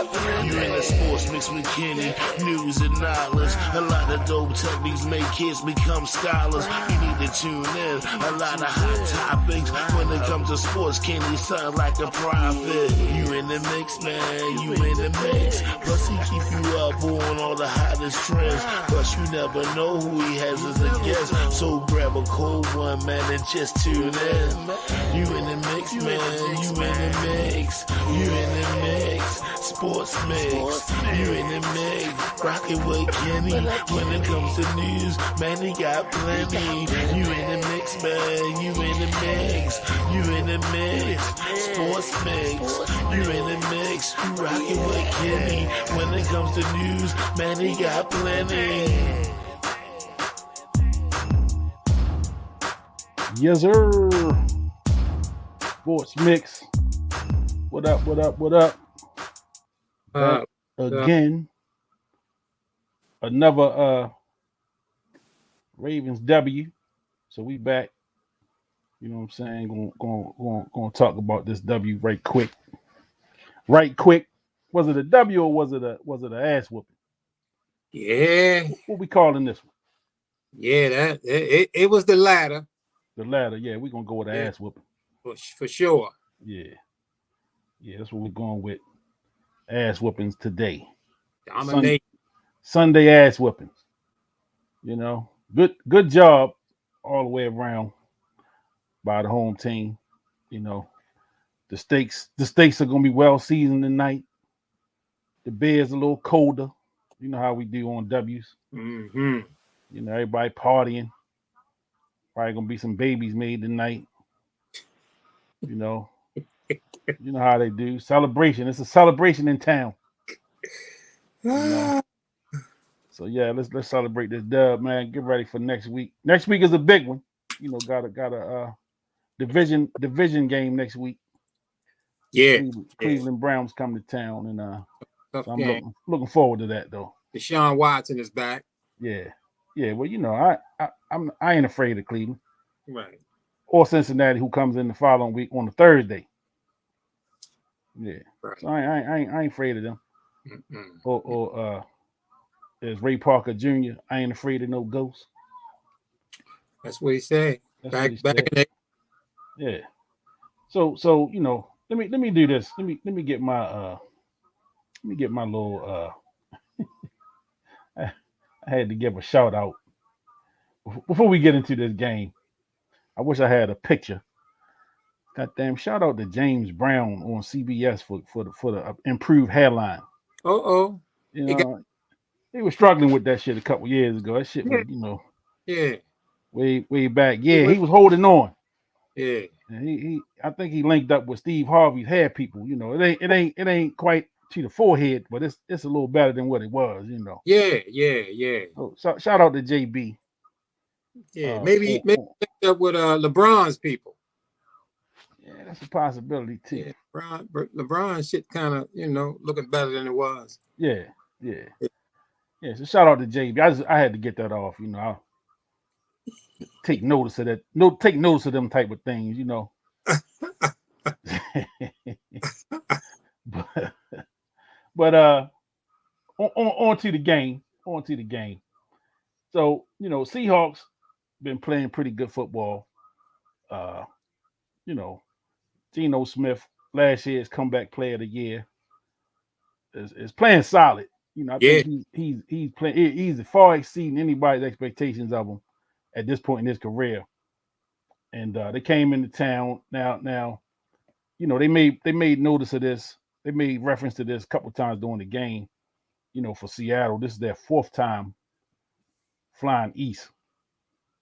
You in the sports mix with Kenny, news and knowledge. A lot of dope techniques make kids become scholars. You need to tune in. A lot of hot topics. When it comes to sports, Kenny sound like a prophet. You in the mix, man. You in the mix. Plus he keep you up on all the hottest trends. Plus you never know who he has as a guest. So grab a cold one, man, and just tune in. You in the mix, man. You in the mix. You in the mix. Sports mix. You in the mix. Rockin' with Kenny. When it comes to news, man, he got plenty. You in the mix, man. You in the mix. You in the mix. Sports mix. You in the mix. You rockin' with Kenny. When it comes to news, man, he got plenty. Yes, sir. Sports mix. What up? What up? What up? Again, another Ravens W. So we back. You know what I'm saying? Going to talk about this W right quick. Right quick. Was it a W or was it a ass whooping? Yeah. What we calling this one? Yeah, that it was the latter. The latter. Yeah, we're gonna go with the ass whooping. For sure. Yeah. Yeah, that's what we're going with. Ass whoopings today. Dominate. Sunday ass whoopings. You know, good job all the way around by the home team. You know, the steaks are gonna be well seasoned tonight. The beer's a little colder. You know how we do on W's. Mm-hmm. You know, everybody partying. Probably gonna be some babies made tonight. You know. You know how they do. Celebration. It's a celebration in town. You know? So yeah, let's celebrate this dub, man. Get ready for next week. Next week is a big one. You know, got a division game next week. Yeah. Cleveland Browns come to town, and so I'm looking forward to that though. Deshaun Watson is back. Yeah. Well, you know, I ain't afraid of Cleveland. Right. Or Cincinnati, who comes in the following week on a Thursday. Yeah. Right. So I ain't afraid of them. Mm-mm. Or as Ray Parker Jr., I ain't afraid of no ghosts. That's what he said. Back in the... Yeah. So you know, let me do this. Let me get my little I had to give a shout out before we get into this game. I wish I had a picture. Goddamn! Shout out to James Brown on CBS for the improved hairline. You know, they were struggling with that shit a couple years ago. That shit was, you know, way back. Yeah, he was holding on. Yeah, and I think he linked up with Steve Harvey's hair people. You know, it ain't quite to the forehead, but it's a little better than what it was. You know. Yeah. So shout out to JB. Yeah, maybe linked up with LeBron's people. Yeah, that's a possibility too. Yeah, LeBron shit kind of, you know, looking better than it was. Yeah. So shout out to JB. I had to get that off. You know, I'll take notice of that. Take notice of them type of things. You know. but on to the game. So you know, Seahawks been playing pretty good football. You know, Geno Smith last year's comeback player of the year is playing solid. You know, I think he's playing. He's far exceeding anybody's expectations of him at this point in his career. And they came into town. Now, you know, they made notice of this. They made reference to this a couple of times during the game. You know, for Seattle, this is their fourth time flying east.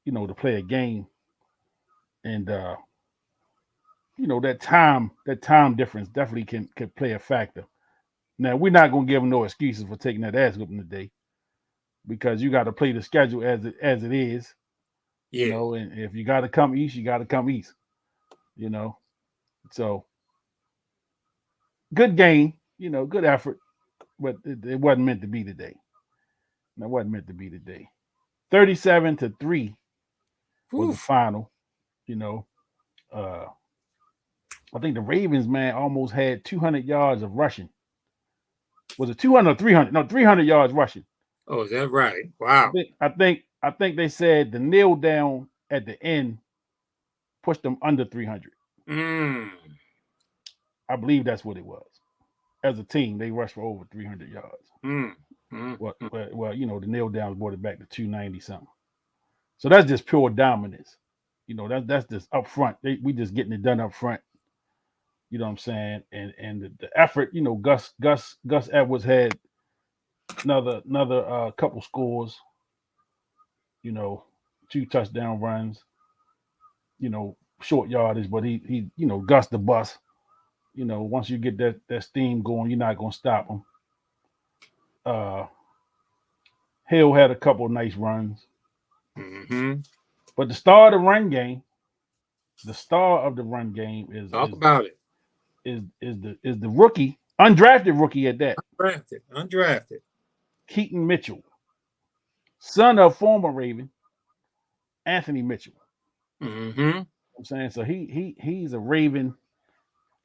You know, to play a game, and you know that time difference definitely can play a factor. Now we're not gonna give them no excuses for taking that ass whooping today, because you got to play the schedule as it is. Yeah. You know, and if you got to come east, you got to come east. You know, so good game. You know, good effort, but it wasn't meant to be today. It wasn't meant to be today. 37-3 was the final. You know, I think the Ravens, man, almost had 200 yards of rushing. Was it 200 or 300? No, 300 yards rushing. Oh, is that right? Wow. I think they said the kneel down at the end pushed them under 300. I believe that's what it was. As a team, they rushed for over 300 yards. Well, you know, the kneel down brought it back to 290 something. So that's just pure dominance. You know, that's just up front. We just getting it done up front. You know what I'm saying? And the effort, you know, Gus Edwards had another couple scores, you know, 2 touchdown runs, you know, short yardage, but he you know, Gus the bus. You know, once you get that steam going, you're not gonna stop him. Hill had a couple of nice runs. But the star of the run game is talk about it. Is the rookie, undrafted rookie at that. Undrafted. Keaton Mitchell, son of former Raven Anthony Mitchell. I'm saying, so he's a Raven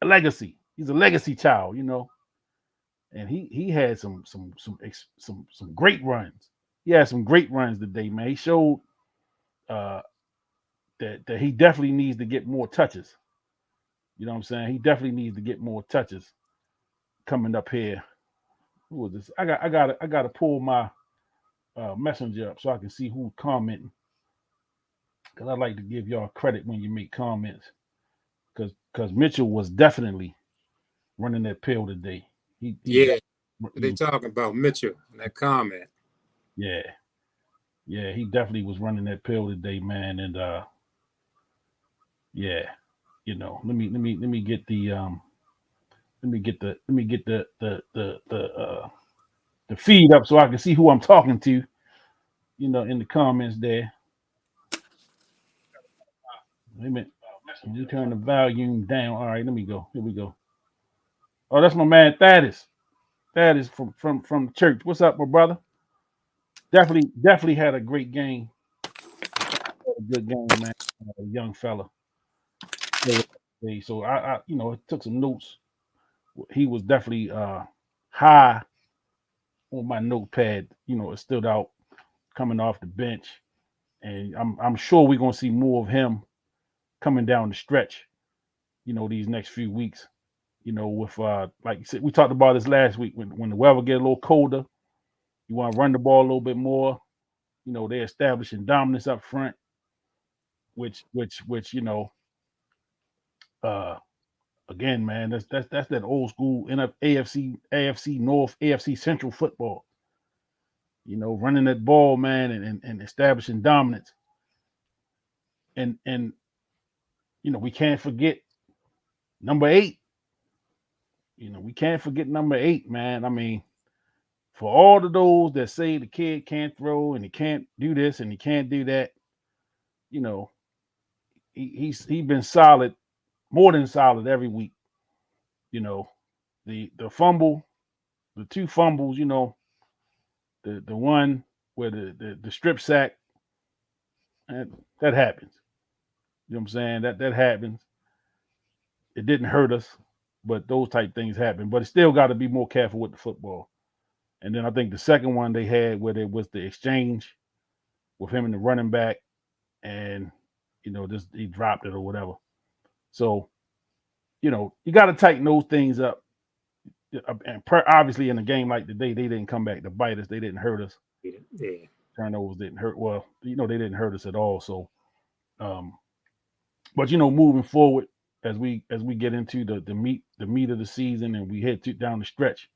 legacy. He's a legacy child, you know. And he had some great runs. He had some great runs today, man. He showed that he definitely needs to get more touches. You know what I'm saying? He definitely needs to get more touches coming up here. Who was this? I got to pull my messenger up so I can see who's commenting. Because I like to give y'all credit when you make comments. Because Mitchell was definitely running that pill today. They talking about Mitchell in that comment. Yeah, he definitely was running that pill today, man. And yeah, you know, let me get the the feed up so I can see who I'm talking to, you know, in the comments there. Wait a minute. Let me turn the volume down. All right, let me go. Here we go. Oh, that's my man Thaddeus. Thaddeus from church. What's up, my brother? Definitely had a great game. A good game, man. A young fella. So I you know, took some notes. He was definitely high on my notepad. You know, it stood out coming off the bench, and I'm sure we're gonna see more of him coming down the stretch. You know, these next few weeks. You know, with like you said, we talked about this last week when the weather get a little colder, you want to run the ball a little bit more. You know, they're establishing dominance up front, which you know, again, man, that's that old school AFC North, AFC Central football. You know, running that ball, man, and establishing dominance. And you know, we can't forget number 8. You know, we can't forget number 8, man. I mean, for all of those that say the kid can't throw and he can't do this and he can't do that, you know, he's been solid, more than solid every week. You know, the fumble, the 2 fumbles, you know, the one where the strip sack, that happens. You know what I'm saying? That happens. It didn't hurt us, but those type things happen. But it still got to be more careful with the football. And then I think the second one they had where there was the exchange with him and the running back, and you know, just he dropped it or whatever. So, you know, you got to tighten those things up. And obviously, in a game like today, they didn't come back to bite us. They didn't hurt us. Yeah. Turnovers didn't hurt. Well, you know, they didn't hurt us at all. So, but you know, moving forward as we get into the meat of the season and we head down the stretch,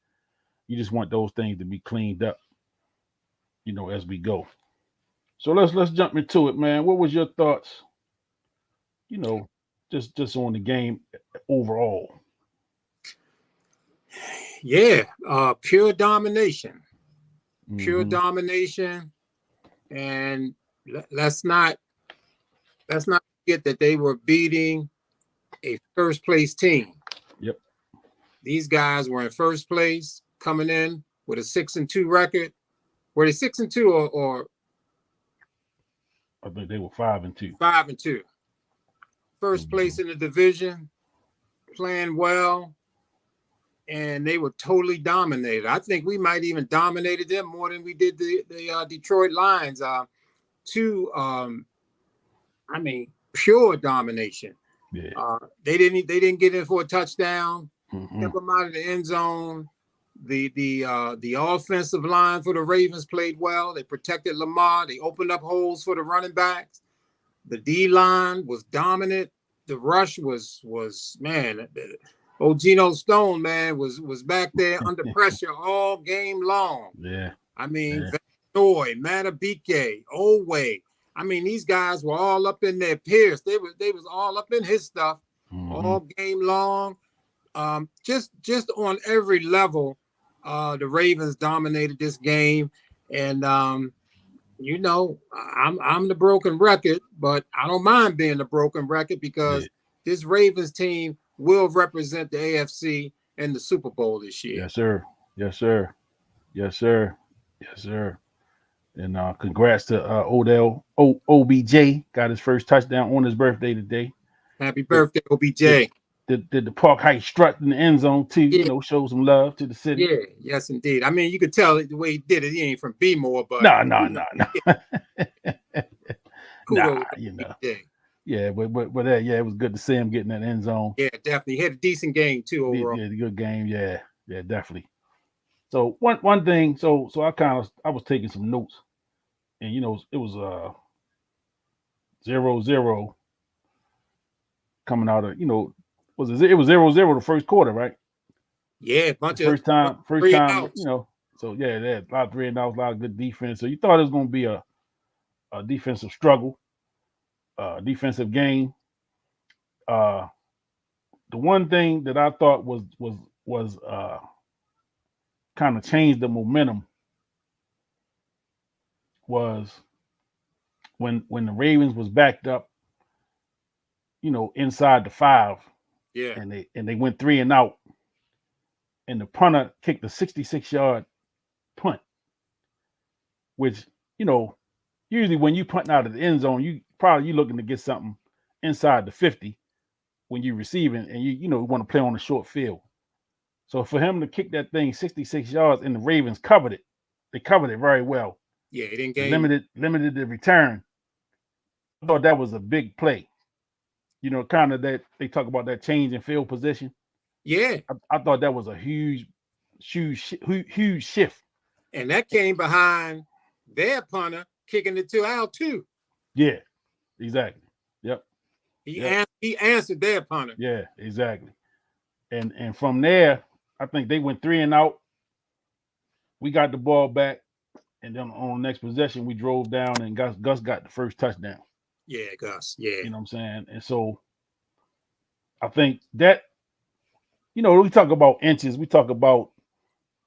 you just want those things to be cleaned up, you know, as we go. So let's jump into it, man. What was your thoughts? You know, just on the game overall. Yeah, pure domination. Pure domination. And let's not forget that they were beating a first place team. Yep. These guys were in first place, coming in with a 6-2 record. Were they 6-2 or I think they were 5-2. 5-2. First place in the division, playing well, and they were totally dominated. I think we might even dominated them more than we did the Detroit Lions. I mean, pure domination. Yeah. They didn't get in for a touchdown. Mm-hmm. Kept them out of the end zone. The offensive line for the Ravens played well. They protected Lamar. They opened up holes for the running backs. The D line was dominant. The rush was man. Geno Stone, man, was back there under pressure all game long. Yeah. I mean, Vanoy, Matabike, Owe. I mean, these guys were all up in there. Pierce, they was all up in his stuff all game long. Just on every level, the Ravens dominated this game, and you know, I'm the broken record, but I don't mind being the broken record because this Ravens team will represent the AFC in the Super Bowl this year. Yes, sir. Yes, sir. Yes, sir. Yes, sir. And congrats to Odell OBJ. Got his first touchdown on his birthday today. Happy birthday, OBJ. Did the Park Heights strut in the end zone too? Yeah. You know, show some love to the city. Yeah, yes, indeed. I mean, you could tell it the way he did it. He ain't from B-more, but No. Kudos, you know. yeah. Yeah, but it was good to see him getting that end zone. Yeah, definitely. He had a decent game too overall. Yeah, good game. Yeah, definitely. So one thing, so I was taking some notes, and you know, it was 0-0 coming out of, you know, it was 0-0 the first quarter, right? Yeah, first time, you know. So yeah, they had a lot of 3 and outs, a lot of good defense. So you thought it was going to be a defensive struggle, defensive game. The one thing that I thought was kind of changed the momentum was when the Ravens was backed up, you know, inside the 5. Yeah. And they went 3 and out, and the punter kicked a 66-yard punt, which, you know, usually when you punting out of the end zone, you looking to get something inside the 50 when you receiving, and you want to play on a short field. So for him to kick that thing 66 yards, and the Ravens covered it, they covered it very well. Yeah, he didn't gain. Limited the return. I thought that was a big play. You know, kind of that they talk about that change in field position. Yeah, I thought that was a huge shift. And that came behind their punter kicking it to Al too. Yeah, exactly. Yep. He answered their punter. Yeah, exactly. And from there, I think they went 3 and out. We got the ball back, and then on the next possession, we drove down, and Gus got the first touchdown. Yeah, Gus. Yeah. You know what I'm saying? And so I think that, you know, we talk about inches, we talk about,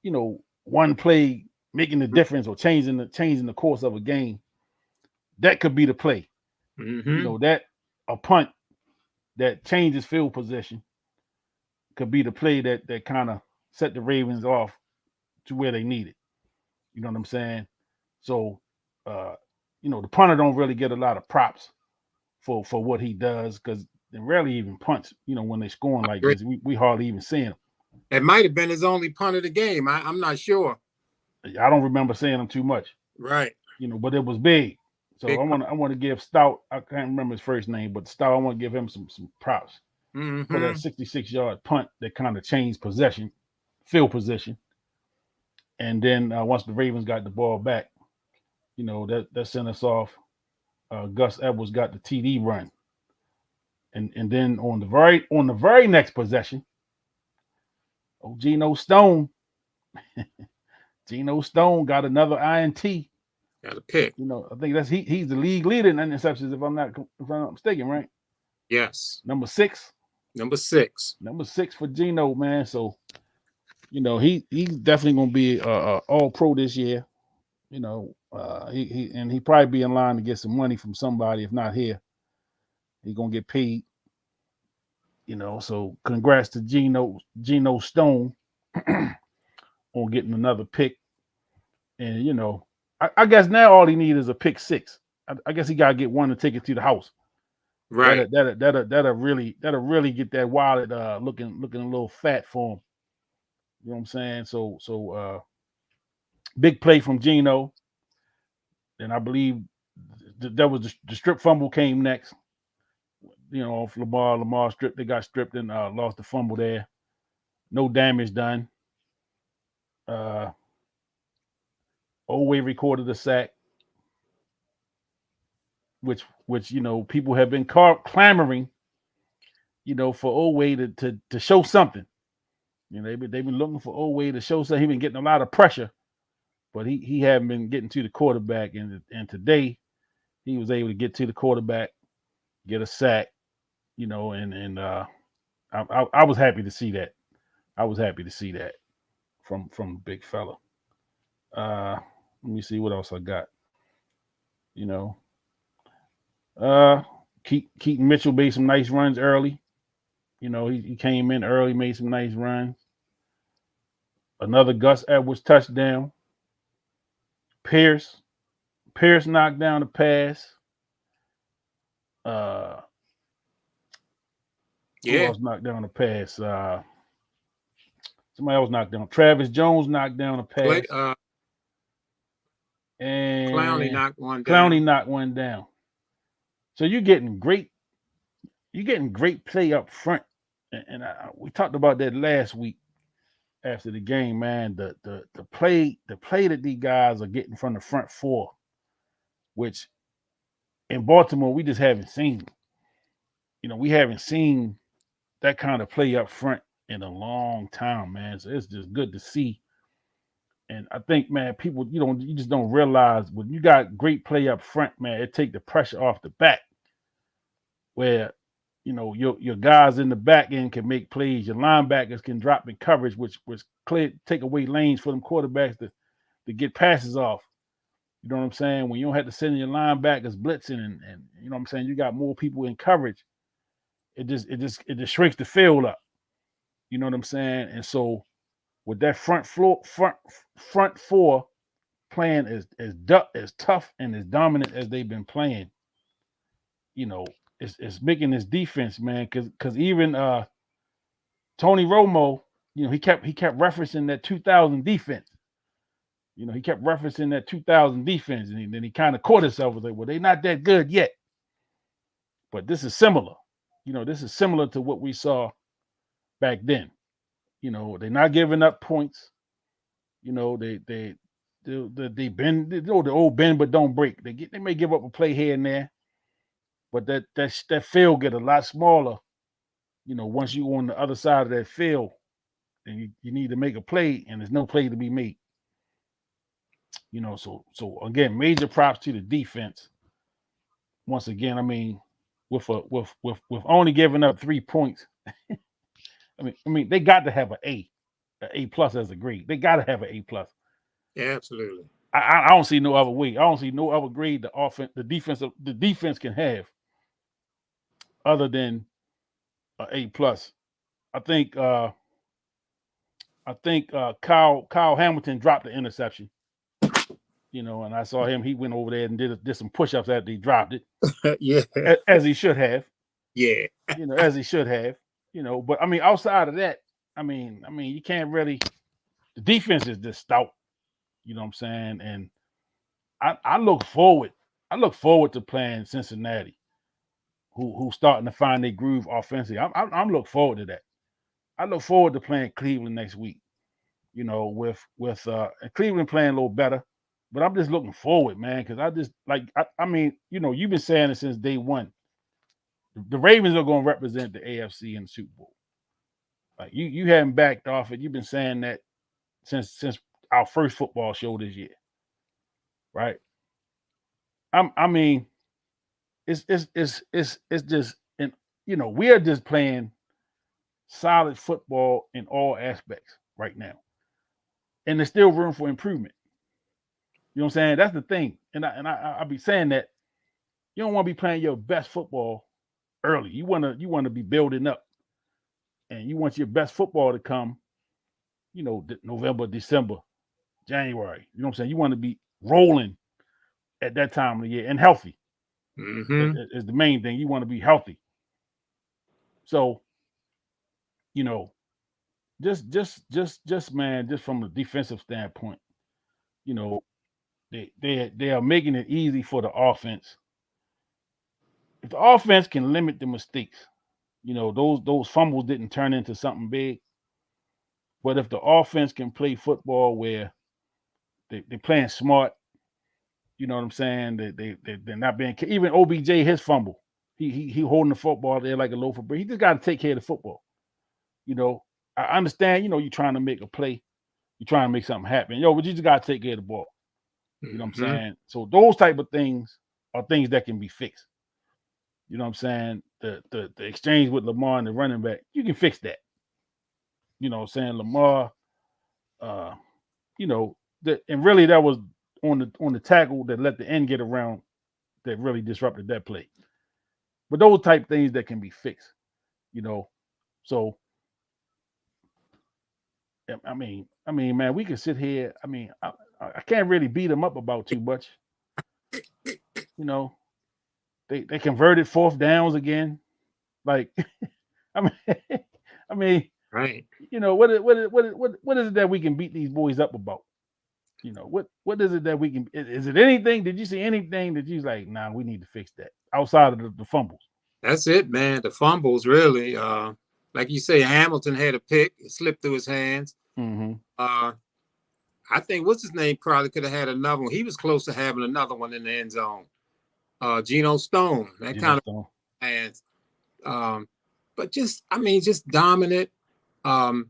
you know, one play making the difference or changing the course of a game. That could be the play. Mm-hmm. You know, that a punt that changes field position could be the play that kind of set the Ravens off to where they need it. You know what I'm saying? So, you know, the punter don't really get a lot of props for what he does, because they rarely even punts, you know, when they scoring like this. We hardly even see him. It might have been his only punt of the game. I'm not sure. I don't remember seeing him too much. Right. You know, but it was big. So I want to give Stout, I can't remember his first name, but Stout, I want to give him some props for that 66-yard punt that kind of changed field position. And then once the Ravens got the ball back, you know, that sent us off. Gus Edwards got the TD run, and then on the very next possession, Geno Stone got another INT. Got a pick. You know, I think he's the league leader in interceptions, if I'm not mistaken, right? Yes. Number 6 for Geno, man. So, you know, he's definitely gonna be all pro this year. You know, he probably be in line to get some money from somebody. If not here, he's gonna get paid. You know, so congrats to Geno Stone on getting another pick. And you know, I guess now all he needs is a pick 6. I guess he gotta get one to take it to the house. Right. That'll really get that wallet looking a little fat for him. You know what I'm saying? So big play from Geno. And I believe that was the strip fumble came next. You know, off Lamar. Lamar stripped. They got stripped and lost the fumble there. No damage done. Oway recorded a sack, which you know people have been clamoring, you know, for Oway to show something. You know, they've been looking for Oway to show something. He's been getting a lot of pressure, but he hadn't been getting to the quarterback. And today he was able to get to the quarterback, get a sack, you know, and I was happy to see that. I was happy to see that from the big fella. Let me see what else I got. You know, Keaton Mitchell made some nice runs early. You know, he came in early, made some nice runs. Another Gus Edwards touchdown. Pierce knocked down the pass. Who else knocked down the pass? Somebody else knocked down. Travis Jones knocked down a pass. And Clowney knocked one down. So you're getting great play up front. And we talked about that last week after the game, man. The play that these guys are getting from the front four, which in Baltimore we just haven't seen. You know, we haven't seen that kind of play up front in a long time, man. So it's just good to see. And I think, man, people, you just don't realize when you got great play up front, man, it take the pressure off the back. Where, you know, your guys in the back end can make plays, your linebackers can drop in coverage, which take away lanes for them quarterbacks to get passes off. You know what I'm saying? When you don't have to send your linebackers blitzing and you know what I'm saying, you got more people in coverage. It just shrinks the field up. You know what I'm saying? And so with that front four playing as tough and as dominant as they've been playing, you know, it's making this defense, man, because even Tony Romo, you know, he kept referencing that 2000 defense. You know, he kept referencing that 2000 defense, and then he kind of caught himself with it. Well, they're not that good yet, but this is similar. You know, this is similar to what we saw back then. You know, they're not giving up points. You know, they bend, the old bend but don't break. They may give up a play here and there, but that field get a lot smaller. You know, once you on the other side of that field, and you need to make a play, and there's no play to be made. You know, so again, major props to the defense. Once again, I mean, with only giving up 3 points, I mean, they got to have an A plus as a grade. They got to have an A plus. Yeah, absolutely. I don't see no other way. I don't see no other grade the defense can have other than an A plus. I think Kyle Hamilton dropped the interception. You know, and I saw him. He went over there and did some push-ups after he dropped it. Yeah, as he should have. Yeah, you know, as he should have. You know, but I mean, outside of that, I mean, you can't really. The defense is just stout. You know what I'm saying? And I look forward. To playing Cincinnati, who's starting to find their groove offensively. I'm looking forward to that. I look forward to playing Cleveland next week. You know, with Cleveland playing a little better. But I'm just looking forward, man, because I just I mean, you know, you've been saying it since day one. The Ravens are going to represent the AFC in the Super Bowl. Like you haven't backed off it. You've been saying that since our first football show this year, right? I mean, it's just, and you know, we are just playing solid football in all aspects right now, and there's still room for improvement. You know what I'm saying? That's the thing. And I'll be saying that you don't want to be playing your best football early. You want to be building up. And you want your best football to come, you know, November, December, January. You know what I'm saying? You want to be rolling at that time of the year and healthy. Mm-hmm. Is the main thing. You want to be healthy. So, you know, man, just from a defensive standpoint, you know, they are making it easy for the offense. If the offense can limit the mistakes, you know, those fumbles didn't turn into something big. But if the offense can play football where they're playing smart, you know what I'm saying? They're not being, even OBJ, his fumble, he holding the football there like a loaf of bread. He just got to take care of the football. You know, I understand. You know, you're trying to make a play, you're trying to make something happen. But you just got to take care of the ball. You know what I'm saying? So those type of things are things that can be fixed. You know what I'm saying? The exchange with Lamar and the running back, you can fix that. You know what I'm saying? Lamar, you know, and really that was on the tackle that let the end get around that really disrupted that play. But those type things that can be fixed, you know. So I mean, man, we can sit here. I mean, I can't really beat them up about too much. You know, they converted fourth downs again. Like, I mean, right. You know, what is it that we can beat these boys up about? You know, what is it that we can? Is it anything? Did you see anything that you was like, nah, we need to fix that outside of the fumbles? That's it, man. The fumbles, really. Like you say, Hamilton had a pick. It slipped through his hands. Mm-hmm. I think, what's his name, probably could have had another one. He was close to having another one in the end zone. Geno Stone. That kind of hands. But just dominant. You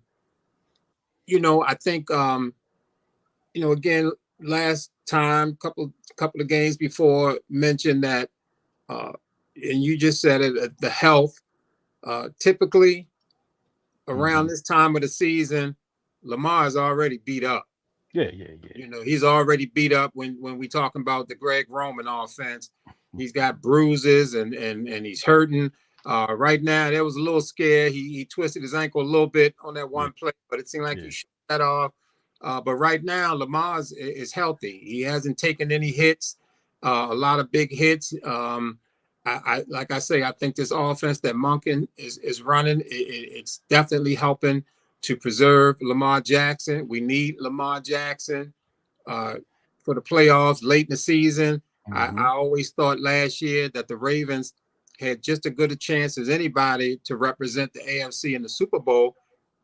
know, I think, you know, again, last time, couple of games before, mentioned that, and you just said it, the health. Typically, around this time of the season, Lamar is already beat up. Yeah. You know, he's already beat up when we talking about the Greg Roman offense. He's got bruises and he's hurting. Right now, there was a little scare. He twisted his ankle a little bit on that one play, but it seemed like he shut that off. But right now, Lamar is healthy. He hasn't taken any hits, a lot of big hits. I like I say, I think this offense that Monken is running, it's definitely helping to preserve Lamar Jackson. We need Lamar Jackson for the playoffs late in the season. I always thought last year that the Ravens had just as good a chance as anybody to represent the AFC in the Super Bowl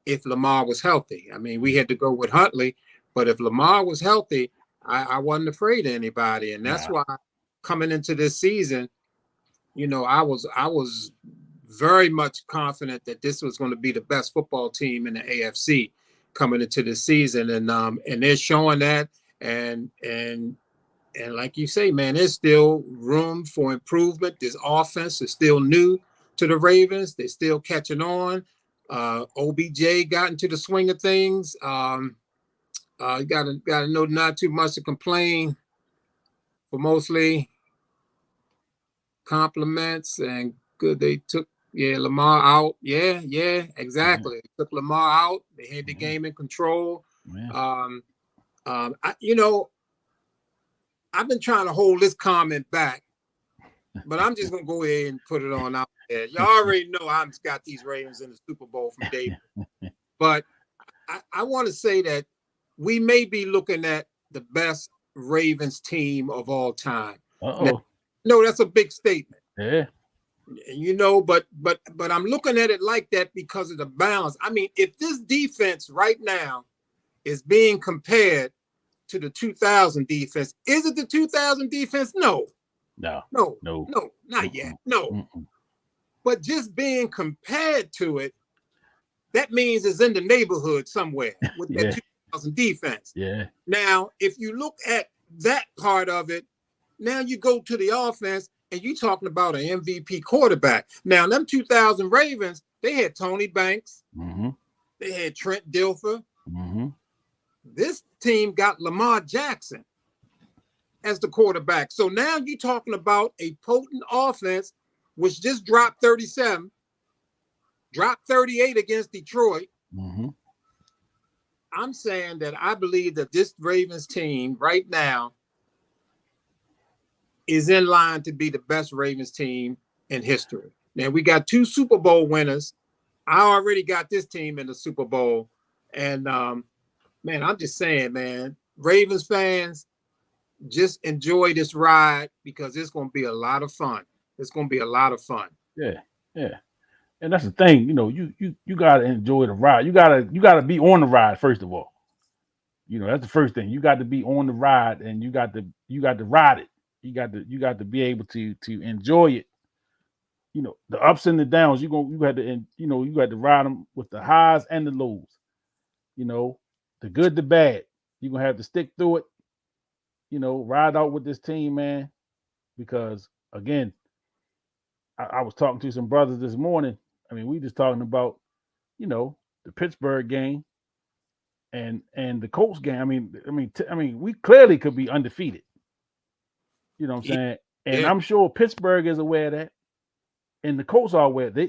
if Lamar was healthy. I mean, we had to go with Huntley, but if Lamar was healthy, I wasn't afraid of anybody. And that's why coming into this season, you know, I was very much confident that this was going to be the best football team in the AFC coming into this season. And they're showing that. And like you say, man, there's still room for improvement. This offense is still new to the Ravens. They're still catching on. OBJ got into the swing of things. You gotta know not too much to complain for mostly compliments and good. They took Lamar out. Yeah, exactly. They took Lamar out. They had the game in control. You know, I've been trying to hold this comment back, but I'm just gonna go ahead and put it on out there. You already know I've got these Ravens in the Super Bowl from David, but I want to say that we may be looking at the best Ravens team of all time. Now, no, that's a big statement. Yeah. You know, but I'm looking at it like that because of the balance. I mean, if this defense right now is being compared to the 2000 defense, is it the 2000 defense? No, not yet. No. But just being compared to it, that means it's in the neighborhood somewhere with that 2000 defense. Yeah. Now, if you look at that part of it, now you go to the offense and you're talking about an MVP quarterback. Now, them 2000 Ravens, they had Tony Banks. They had Trent Dilfer. This team got Lamar Jackson as the quarterback. So now you're talking about a potent offense, which just dropped 37, dropped 38 against Detroit. I'm saying that I believe that this Ravens team right now is in line to be the best Ravens team in history. Now, we got 2 Super Bowl winners. I already got this team in the Super Bowl. And man, I'm just saying, man, Ravens fans, just enjoy this ride because it's going to be a lot of fun. It's going to be a lot of fun. Yeah, yeah. And that's the thing, you gotta enjoy the ride. You gotta be on the ride first of all. That's the first thing. You got to be on the ride, and you got to ride it. You got to be able to enjoy it. The ups and the downs. You had to you got to ride them with the highs and the lows. The good, the bad. You're gonna have to stick through it. Ride out with this team, man. Because again, I was talking to some brothers this morning. I mean, we just talking about the Pittsburgh game and the Colts game. I mean, we clearly could be undefeated. You know what I'm saying? And Yeah. I'm sure Pittsburgh is aware of that, and the Colts are aware. They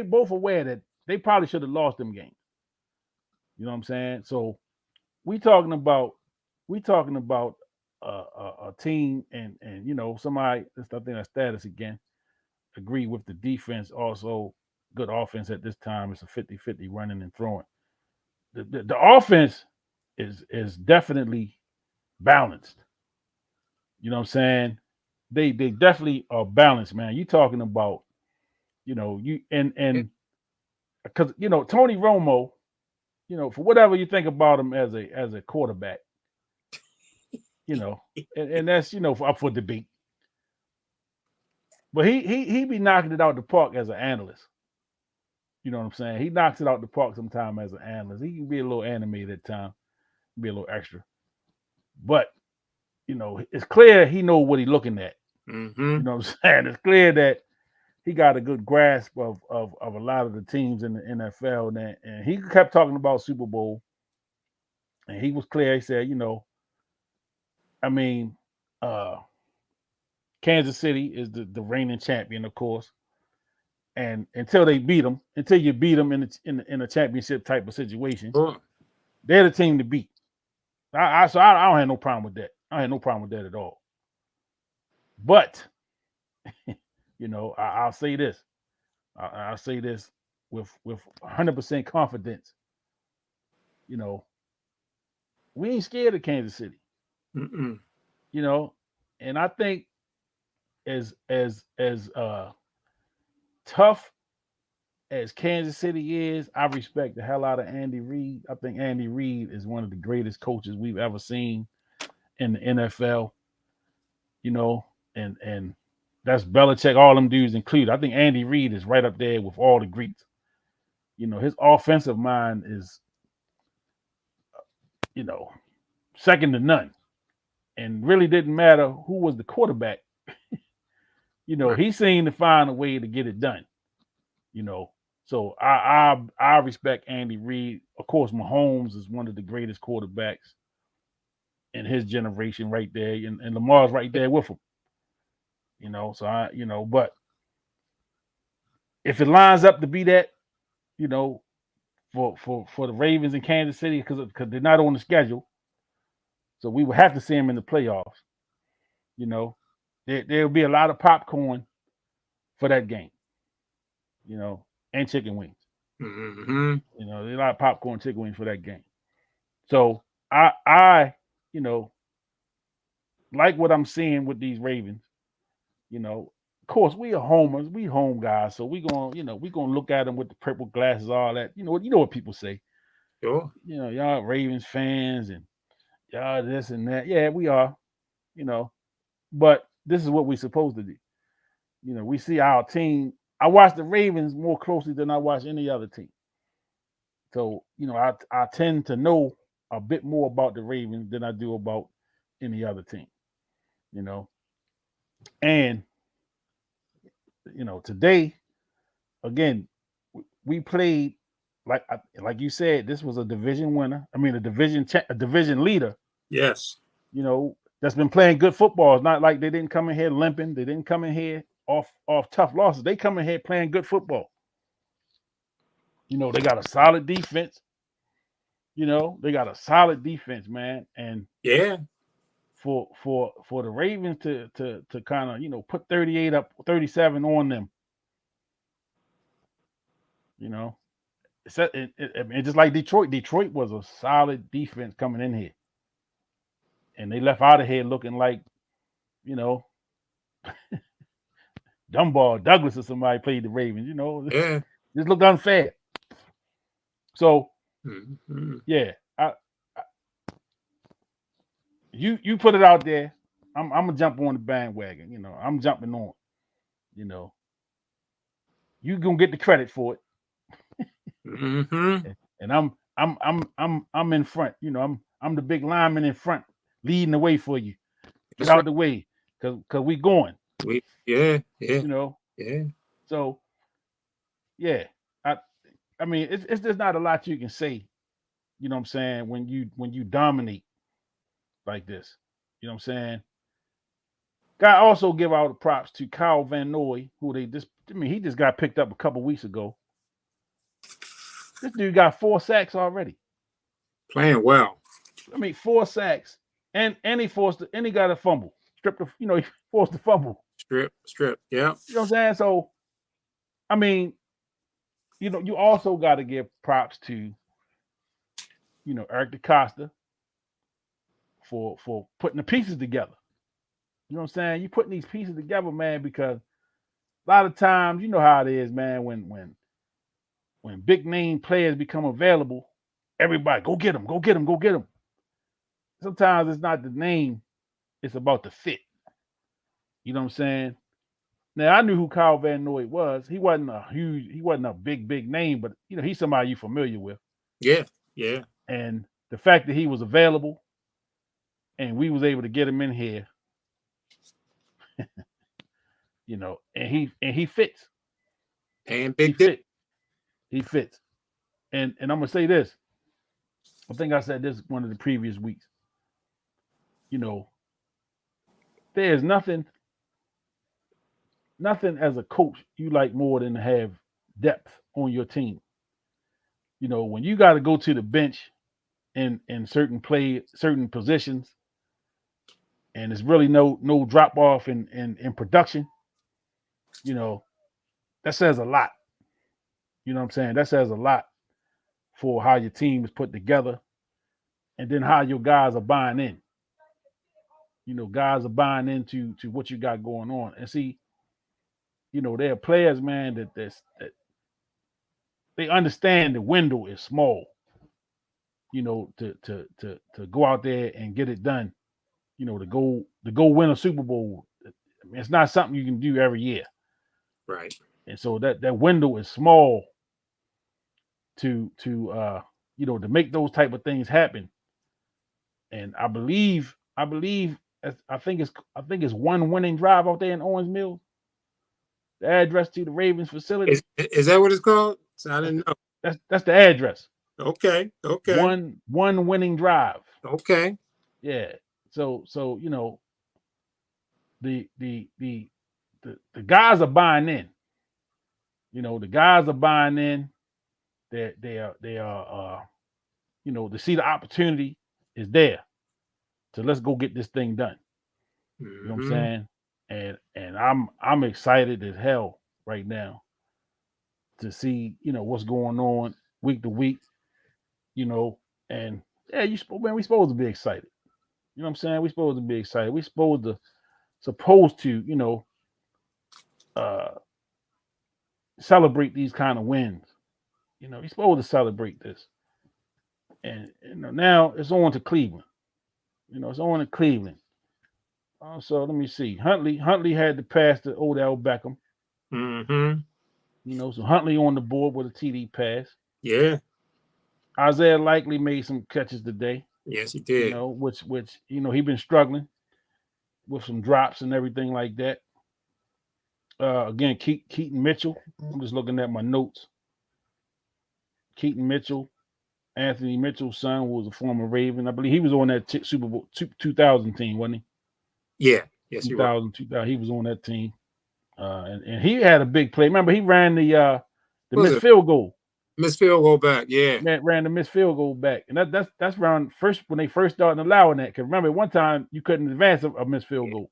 both aware that they probably should have lost them games. You know what I'm saying? So we talking about a team and somebody. I think that status again. Agree with the defense. Also, good offense at this time. It's a 50-50 running and throwing. The offense is definitely balanced. You know what I'm saying? They definitely are balanced, man. You talking about you and because Tony Romo, for whatever you think about him as a quarterback, and that's up for debate. But he be knocking it out the park as an analyst. You know what I'm saying? He knocks it out the park sometime as an analyst. He can be a little animated at times, be a little extra. But it's clear he know what he's looking at. Mm-hmm. You know what I'm saying? It's clear that he got a good grasp of a lot of the teams in the NFL. And he kept talking about Super Bowl. And he was clear. He said, I mean, uh, Kansas City is the reigning champion, of course. And until you beat them in a championship type of situation, Sure. they're the team to beat. So I don't have no problem with that. I have no problem with that at all. But I'll say this. I'll say this with 100% confidence. We ain't scared of Kansas City. Mm-mm. And I think as tough as Kansas City is, I respect the hell out of Andy Reid. I think Andy Reid is one of the greatest coaches we've ever seen in the NFL. And that's Belichick, all them dudes included. I think Andy Reid is right up there with all the greats. His offensive mind is, second to none. And really didn't matter who was the quarterback. Right. He seemed to find a way to get it done. So I respect Andy Reid. Of course, Mahomes is one of the greatest quarterbacks in his generation, right there, and Lamar's right there with him. But if it lines up to be that, for the Ravens in Kansas City, because they're not on the schedule, so we would have to see them in the playoffs. There'll be a lot of popcorn for that game. And chicken wings. Mm-hmm. There's a lot of popcorn, chicken wings for that game. So I like what I'm seeing with these Ravens. Of course, we are homers, we home guys, so we gonna look at them with the purple glasses, all that. You know what people say. Sure. Y'all Ravens fans and y'all this and that. Yeah, we are. But this is what we're supposed to do. We see our team. I watch the Ravens more closely than I watch any other team. So, I tend to know a bit more about the Ravens than I do about any other team. And today, again, we played like you said, this was a division winner. I mean, a division leader. Yes. That's been playing good football. It's not like they didn't come in here limping. They didn't come in here off tough losses. They come in here playing good football. They got a solid defense. They got a solid defense, man. And yeah, for the Ravens to kind of put 38 up, 37 on them, Just like Detroit was a solid defense coming in here, and they left out of here looking like, you know, Dunbar, Douglas, or somebody played the Ravens. You know, Yeah. Just looked unfair. So, yeah, you put it out there. I'm gonna jump on the bandwagon. You know, I'm jumping on. You know, you gonna get the credit for it. And I'm in front. You know, I'm the big lineman in front, leading the way for you. Get out the way, cause we going. You know. Yeah. So, yeah, I mean, it's just not a lot you can say. You know what I'm saying? When you dominate like this, you know what I'm saying? Got also give out the props to Kyle Van Noy, who he just got picked up a couple weeks ago. This dude got 4 sacks already. Playing well. I mean, 4 sacks, and he got a fumble. He forced the fumble. Strip. Yeah. You know what I'm saying? So, I mean, you also got to give props to, Eric DeCosta for putting the pieces together. You know what I'm saying? You putting these pieces together, man, because a lot of times, you know how it is, man, when big name players become available, everybody go get them. Sometimes it's not the name, it's about the fit. You know what I'm saying? Now I knew who Kyle Van Noy was. He wasn't a big name, but he's somebody you're familiar with. Yeah. And the fact that he was available and we was able to get him in here, and he fits. And big he fits. And I'm gonna say this. I think I said this one of the previous weeks. There's nothing as a coach you like more than to have depth on your team. When you got to go to the bench in certain positions, and there's really no drop off in production, that says a lot. You know what I'm saying? That says a lot for how your team is put together, and then how your guys are buying in. Guys are buying into what you got going on. And see, there are players, man, that they understand the window is small. To go out there and get it done. To go win a Super Bowl. I mean, it's not something you can do every year. Right. And so that window is small to make those type of things happen. And I think it's one winning drive out there in Owens Mills. The address to the Ravens facility. Is that what it's called? So I didn't know. That's the address. Okay. One winning drive. Okay. Yeah. So the guys are buying in. The guys are buying in. They are to see the opportunity is there. So let's go get this thing done. You know what I'm saying? And I'm excited as hell right now to see, what's going on week to week, and yeah, we supposed to be excited. You know what I'm saying? We supposed to be excited. We supposed to, celebrate these kind of wins. You're supposed to celebrate this. And now it's on to Cleveland. It's on to Cleveland. So let me see. Huntley had to pass to Odell Beckham. So Huntley on the board with a TD pass. Yeah. Isaiah Likely made some catches today. Yes, he did. Which he been struggling with some drops and everything like that. Again, Keaton Mitchell. I'm just looking at my notes. Keaton Mitchell, Anthony Mitchell's son, was a former Raven. I believe he was on that Super Bowl 2000 team, wasn't he? Yeah. Yes, 2000. He was on that team. And he had a big play. Remember, he ran the missed field goal. Missed field goal back, yeah. Ran the missed field goal back. And that's around when they first started allowing that. Because remember, one time you couldn't advance a missed field goal.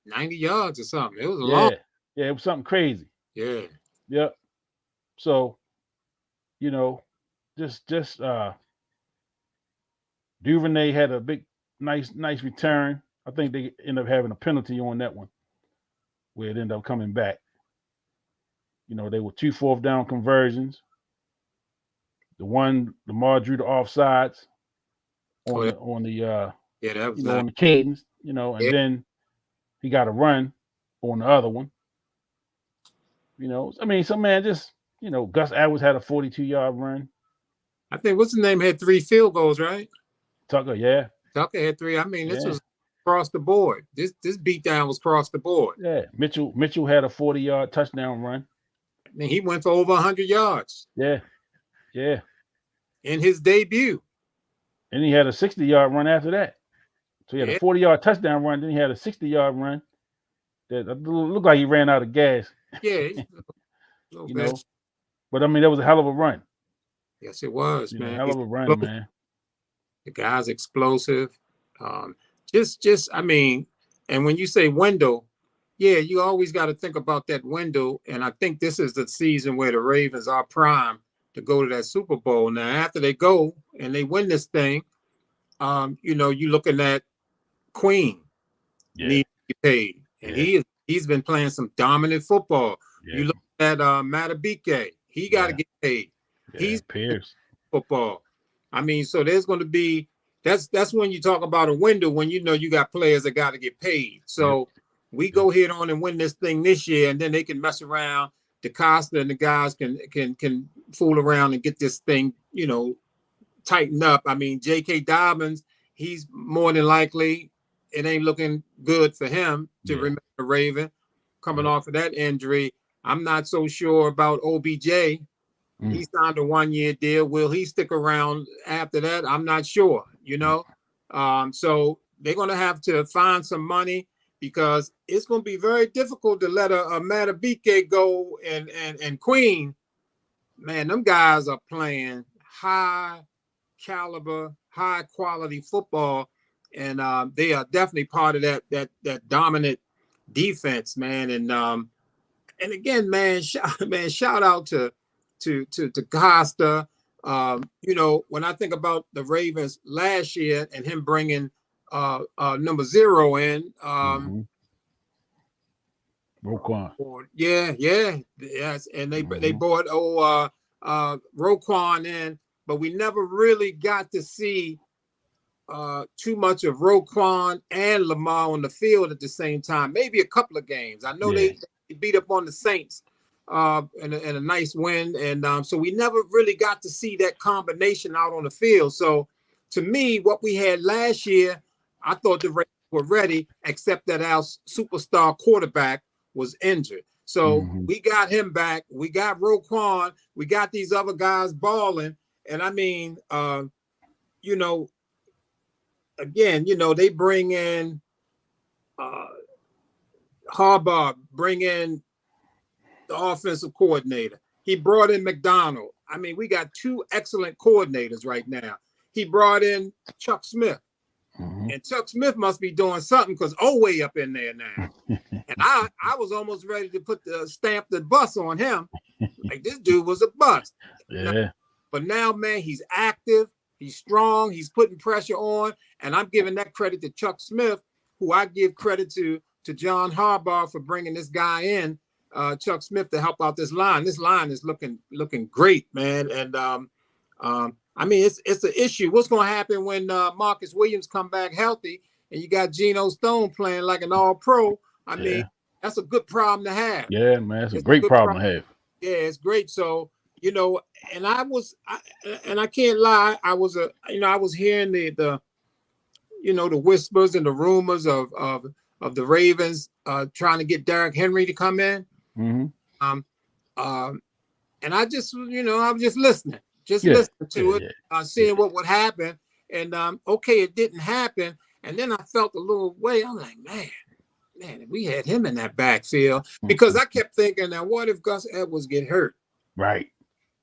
90 yards or something. It was a long. Yeah, it was something crazy. Yeah. Yep. So, Duvernay had a big, nice return. I think they end up having a penalty on that one, where it ended up coming back. You know, they were 2 4th down conversions. The one Lamar drew the offsides on that on the cadence, and then he got a run on the other one. I mean, some man just, Gus Edwards had a 42-yard run. I think what's his name had 3 field goals, right? Tucker, yeah. Tucker had 3. I mean, this was across the board. This beatdown was across the board. Yeah, Mitchell had a 40-yard touchdown run. I mean, he went for over 100 yards. Yeah. In his debut. And he had a 60-yard run after that. So he had a 40-yard touchdown run, then he had a 60-yard run. That looked like he ran out of gas. Yeah. But I mean, that was a hell of a run. Yes, it was, man. Hell of a run, man. The guy's explosive. I mean, and when you say window, you always got to think about that window. And I think this is the season where the Ravens are prime to go to that Super Bowl. Now, after they go and they win this thing, you're looking at Queen needs to be paid. And he's been playing some dominant football. Yeah. You look at Matabike, he got to get paid. He's Pierce football. I mean, so there's going to be that's when you talk about a window when you got players that got to get paid. So we go ahead on and win this thing this year, and then they can mess around. DeCosta and the guys can fool around and get this thing, tightened up. I mean, J.K. Dobbins, he's more than likely it ain't looking good for him to remain a Raven coming off of that injury. I'm not so sure about OBJ. He signed a 1-year deal. Will he stick around after that? I'm not sure, So they're going to have to find some money because it's going to be very difficult to let a Matabike go and Queen. Man, them guys are playing high caliber, high quality football. And they are definitely part of that dominant defense, man. And again, man, shout out to Costa. When I think about the Ravens last year and him bringing number 0 in, Roquan. Yes, and they brought Roquan in, but we never really got to see too much of Roquan and Lamar on the field at the same time. Maybe a couple of games. I know they beat up on the Saints in a nice win, and so we never really got to see that combination out on the field. So to me, what we had last year, I thought the Ravens were ready, except that our superstar quarterback was injured. So we got him back. We got Roquan. We got these other guys balling. And I mean, again, they bring in Harbaugh, bring in the offensive coordinator. He brought in McDonald. I mean, we got 2 excellent coordinators right now. He brought in Chuck Smith. And Chuck Smith must be doing something because way up in there now. And I was almost ready to stamp the bus on him. Like, this dude was a bust. But now, man, he's active. He's strong. He's putting pressure on. And I'm giving that credit to Chuck Smith, who I give credit to John Harbaugh for bringing this guy in, Chuck Smith, to help out this line. This line is looking great, man. And I mean, it's an issue. What's going to happen when Marcus Williams come back healthy and you got Geno Stone playing like an all-pro? I mean, that's a good problem to have. Yeah, man, it's a great problem to have. Yeah, it's great. So, and I can't lie, I was hearing the whispers and the rumors of the Ravens trying to get Derrick Henry to come in. And I just, I was just listening. Listening to it, seeing what would happen. And it didn't happen. And then I felt a little way. I'm like, man, if we had him in that backfield, because I kept thinking, now what if Gus Edwards get hurt? Right.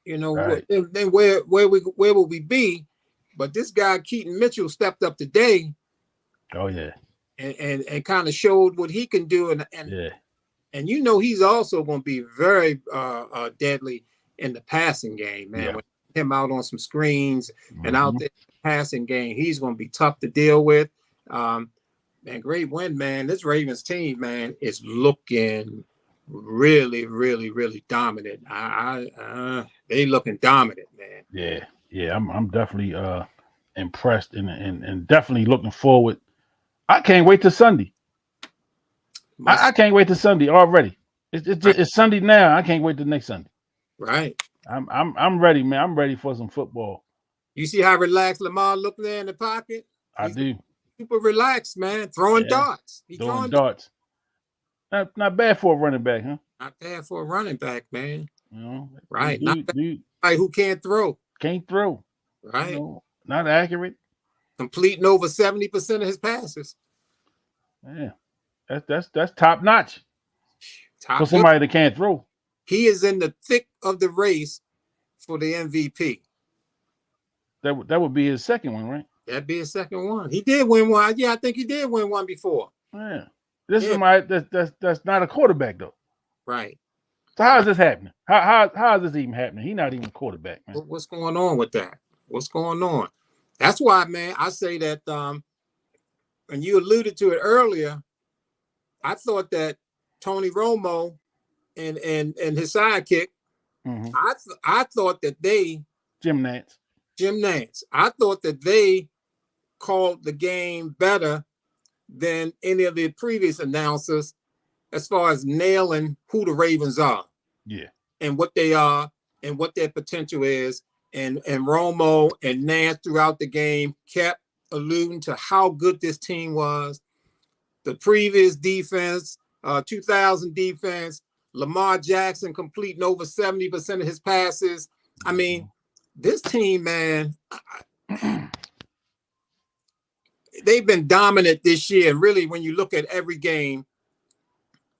Right. Then where will we be? But this guy Keaton Mitchell stepped up today. Oh yeah. And kind of showed what he can do. And he's also going to be very deadly in the passing game, man. him out on some screens and out there passing game. He's going to be tough to deal with. And great win, man. This Ravens team, man, is looking really, really, really dominant. They looking dominant, man. Yeah. I'm definitely impressed and definitely looking forward. I can't wait till Sunday. I can't wait till Sunday already. It's Sunday now. I can't wait till next Sunday. Right. I'm ready, man. I'm ready for some football. You see how relaxed Lamar looked there in the pocket? I do. Super relaxed, man. Throwing darts. Throwing darts. Not bad for a running back, huh? Not bad for a running back, man. You know, right. Not bad. Who can't throw. Can't throw. Right. You know, not accurate. Completing over 70% of his passes. Yeah. That's top notch. For somebody that can't throw. He is in the thick of the race for the MVP. That would be his second one, right? That'd be his second one. He did win one. Yeah, I think he did win one before. Yeah. This is somebody that's not a quarterback though. Right. So how is this happening? How is this even happening? He's not even a quarterback, man. What's going on with that? What's going on? That's why, man, I say that and you alluded to it earlier. I thought that Tony Romo and his sidekick, I thought that they Jim Nantz. I thought that they called the game better than any of the previous announcers as far as nailing who the Ravens are. Yeah. And what they are and what their potential is. And Romo and Nance throughout the game kept alluding to how good this team was. The previous defense, 2000 defense, Lamar Jackson completing over 70% of his passes. I mean, this team, man, they've been dominant this year. And really, when you look at every game,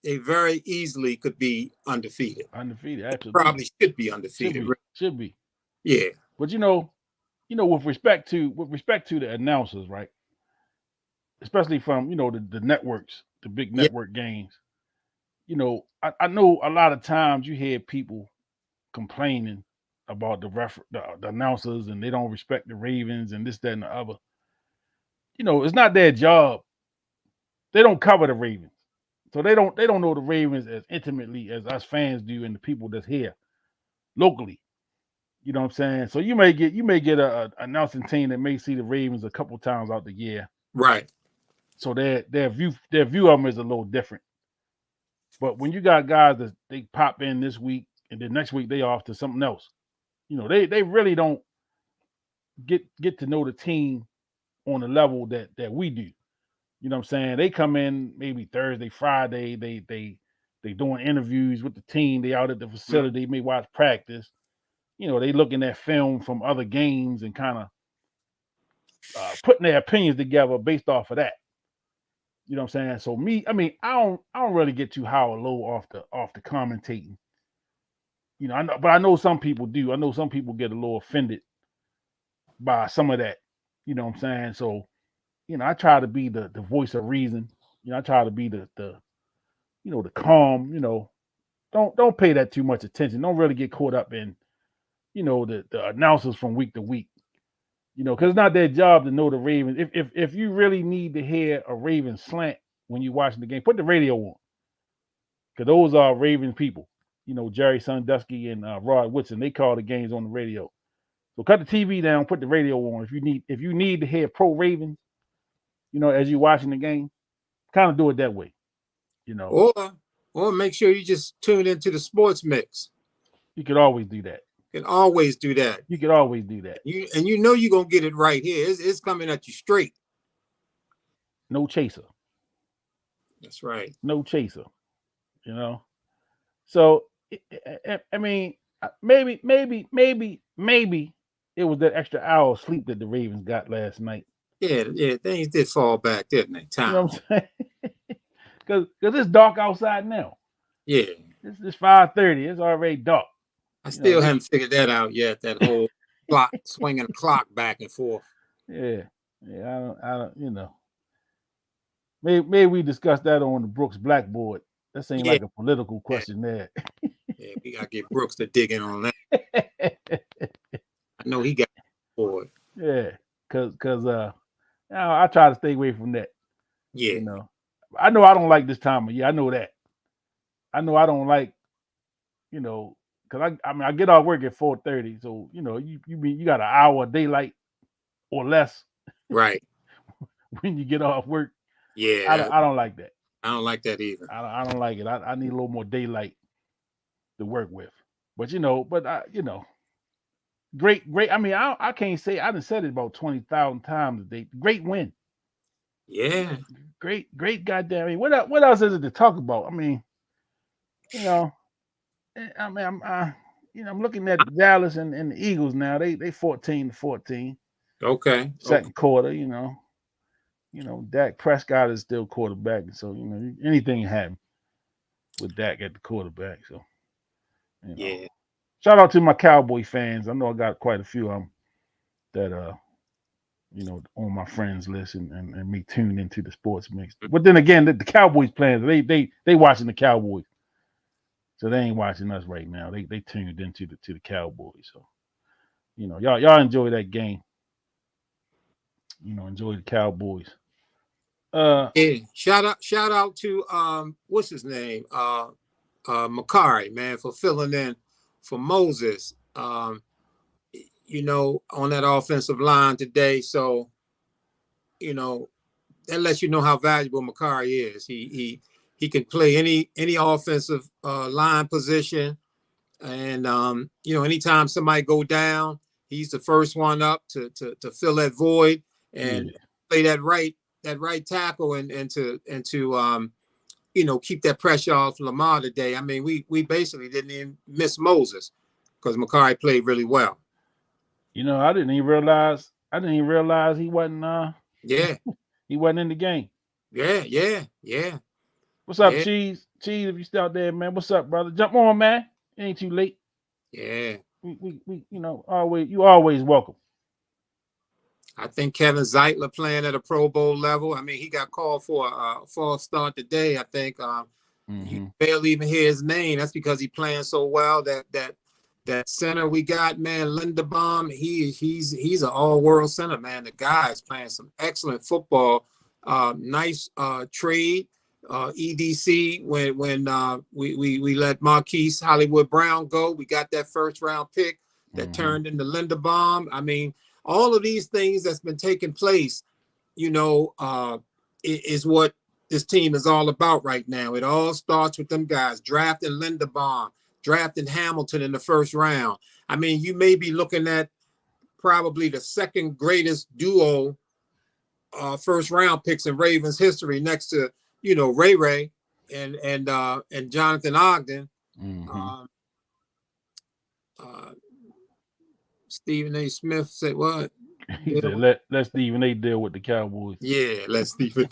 they very easily could be undefeated. Undefeated, absolutely. They probably should be undefeated. Should be. Yeah. But you know, with respect to the announcers, right? Especially from the networks, the big network games. I know a lot of times you hear people complaining about the announcers and they don't respect the Ravens and this, that, and the other. It's not their job. They don't cover the Ravens. So they don't know the Ravens as intimately as us fans do and the people that's here locally. You know what I'm saying? So you may get a announcing team that may see the Ravens a couple times out the year. Right. So their view of them is a little different. But when you got guys that they pop in this week and then next week they off to something else, they really don't get to know the team on the level that we do. You know what I'm saying? They come in maybe Thursday, Friday, they doing interviews with the team, they out at the facility, they may watch practice. They looking at film from other games and kind of putting their opinions together based off of that. You know what I'm saying? So I don't really get too high or low off the commentating. I know some people do. I know some people get a little offended by some of that. You know what I'm saying? So, I try to be the voice of reason. I try to be the calm, don't pay that too much attention. Don't really get caught up in, the announcers from week to week. Because it's not their job to know the Ravens. If you really need to hear a Ravens slant when you're watching the game, put the radio on. Because those are Ravens people. Jerry Sandusky and Rod Woodson, they call the games on the radio. So cut the TV down, put the radio on. If you need to hear pro Ravens, as you're watching the game, kind of do it that way. Or make sure you just tune into the sports mix. You could always do that. You can always do that. You could always do that. You're going to get it right here. It's coming at you straight. No chaser. That's right. No chaser. So, I mean, maybe it was that extra hour of sleep that the Ravens got last night. Yeah, things did fall back, didn't they? Time. You know what I'm saying? Because it's dark outside now. Yeah. It's 5:30. It's already dark. I still haven't figured that out yet. That whole clock swinging the clock back and forth. Yeah. I don't. Maybe we discuss that on the Brooks Blackboard. That seems like a political question there. Yeah, we gotta get Brooks to dig in on that. I know he got bored. Yeah, cause I try to stay away from that. Yeah. You know, I know I don't like this time of year. I know that. I know I don't like, because I mean I get off work at 4:30, so you got an hour of daylight or less Right. when you get off work. Yeah. I don't like that. I don't like that either. I don't like it. I need a little more daylight to work with. But great. I mean, I can't say I done said it about 20,000 times today. Great win. Yeah. Great goddamn. I mean, what else is it to talk about? I mean, you know, I mean, I'm looking at Dallas and the Eagles now. They 14-14. Okay. Second quarter, Dak Prescott is still quarterback, so anything can happen with Dak at the quarterback. So, Yeah. shout out to my Cowboy fans. I know I got quite a few of them that on my friends list and me tuned into the sports mix. But then again, the Cowboys playing, they watching the Cowboys. So they ain't watching us right now. They tuned into the Cowboys. So, y'all enjoy that game. Enjoy the Cowboys. Yeah. Shout out to what's his name? Makari, man, for filling in for Moses. On that offensive line today. So, that lets you know how valuable Makari is. He can play any offensive line position. And anytime somebody go down, he's the first one up to fill that void and play that right tackle and to keep that pressure off Lamar today. I mean, we basically didn't even miss Moses because Makari played really well. I didn't even realize he wasn't Yeah. he wasn't in the game. Yeah. What's up, Cheese? Cheese, if you still out there, man. What's up, brother? Jump on, man. It ain't too late. Yeah. We always welcome. I think Kevin Zeitler playing at a Pro Bowl level. I mean, he got called for a false start today. I think you barely even hear his name. That's because he's playing so well. That center we got, man, Linderbaum. He's an all-world center, man. The guy is playing some excellent football. Nice trade. EDC when we let Marquise Hollywood Brown go. We got that first round pick that turned into Linderbaum. I mean, all of these things that's been taking place, is what this team is all about right now. It all starts with them guys drafting Linderbaum, drafting Hamilton in the first round. I mean, you may be looking at probably the second greatest duo first round picks in Ravens history, next to Ray and Jonathan Ogden. Stephen A. Smith said what? He said, let Stephen A. deal with the Cowboys. Yeah, let Stephen.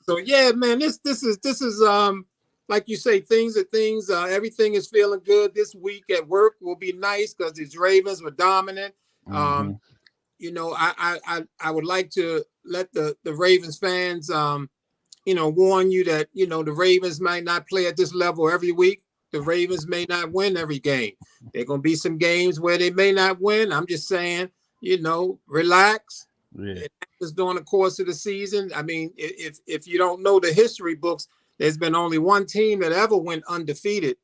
So yeah, man, this is like you say, things. Everything is feeling good this week at work. Will be nice because these Ravens were dominant. I would like to let the Ravens fans warn you that the Ravens might not play at this level every week. The Ravens may not win every game. There are going to be some games where they may not win. I'm just saying, relax. Yeah. It's during the course of the season. I mean, if you don't know the history books, there's been only one team that ever went undefeated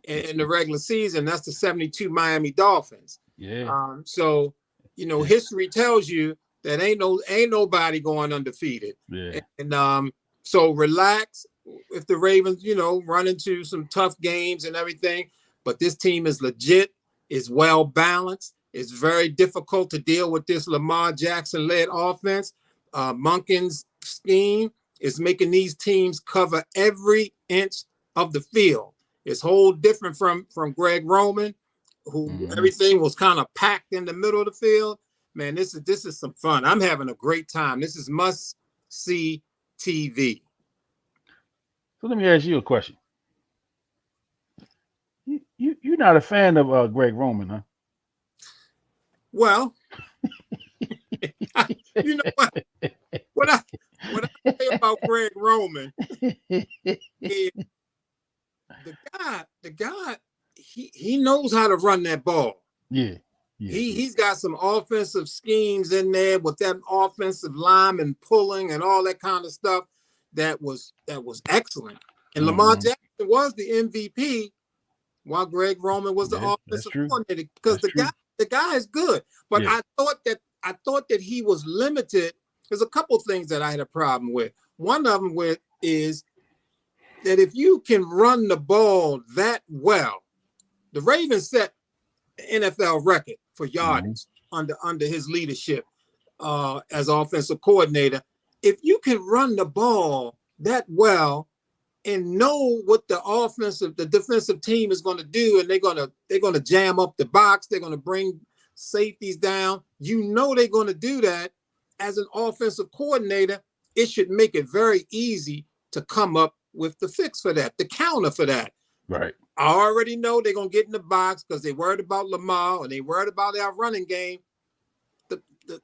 in the regular season. That's the 72 Miami Dolphins. Yeah. So, history tells you that ain't nobody going undefeated. Yeah. And so relax. If the Ravens, run into some tough games and everything, but this team is legit, is well balanced. It's very difficult to deal with this Lamar Jackson-led offense. Monken's scheme is making these teams cover every inch of the field. It's whole different from Greg Roman, who everything was kind of packed in the middle of the field. Man, this is some fun. I'm having a great time. This is must-see TV. So let me ask you a question. You're not a fan of Greg Roman, huh? Well, you know what I say about Greg Roman is the guy, he knows how to run that ball. Yeah. He's got some offensive schemes in there with that offensive line and pulling and all that kind of stuff that was excellent. And Lamar Jackson was the MVP while Greg Roman was the offensive coordinator, because the guy is good. But I thought that he was limited. There's a couple things that I had a problem with. One of them is that if you can run the ball that well, the Ravens set NFL record for yardage under his leadership as offensive coordinator. If you can run the ball that well and know what the defensive team is going to do, and they're going to jam up the box, they're going to bring safeties down, they're going to do that. As an offensive coordinator, it should make it very easy to come up with the fix for that, the counter for that. Right. I already know they're going to get in the box because they're worried about Lamar and they're worried about our running game.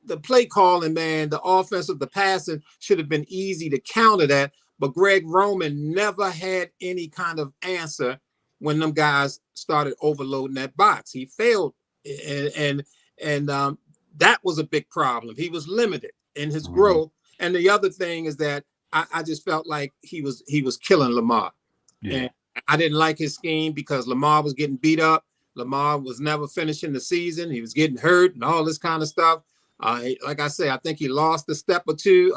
The play calling, man, the offensive, the passing should have been easy to counter that. But Greg Roman never had any kind of answer when them guys started overloading that box. He failed. And that was a big problem. He was limited in his growth. And the other thing is that I just felt like he was killing Lamar. Yeah. And I didn't like his scheme because Lamar was getting beat up. Lamar was never finishing the season. He was getting hurt and all this kind of stuff. Like I say, I think he lost a step or two,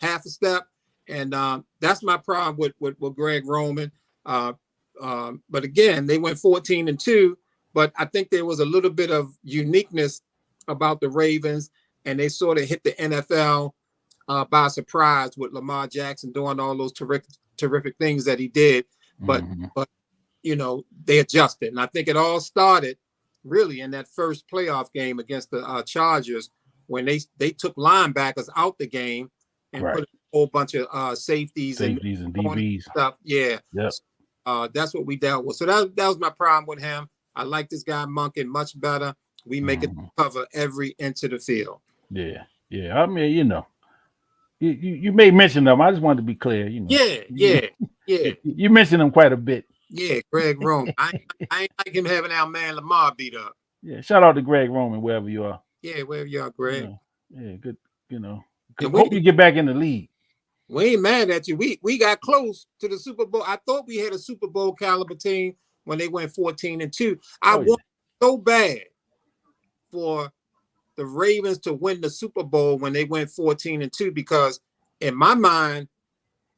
half a step. And that's my problem with Greg Roman. But again, they went 14-2. But I think there was a little bit of uniqueness about the Ravens, and they sort of hit the NFL by surprise with Lamar Jackson doing all those terrific things that he did. But they adjusted, and I think it all started really in that first playoff game against the Chargers when they took linebackers out the game and put a whole bunch of safeties and DBs stuff. Yeah, yep. That's what we dealt with. So that was my problem with him. I like this guy Monken much better. We make it cover every inch of the field. Yeah. I mean, you may mention them. I just wanted to be clear. Yeah. You mentioned them quite a bit. Yeah, Greg Roman. I ain't like him having our man Lamar beat up. Yeah, shout out to Greg Roman wherever you are. Yeah, wherever you are, Greg. Yeah, good. Hope you get back in the league. We ain't mad at you. We got close to the Super Bowl. I thought we had a Super Bowl caliber team when they went 14-2. I want so bad for the Ravens to win the Super Bowl when they went 14-2, because in my mind,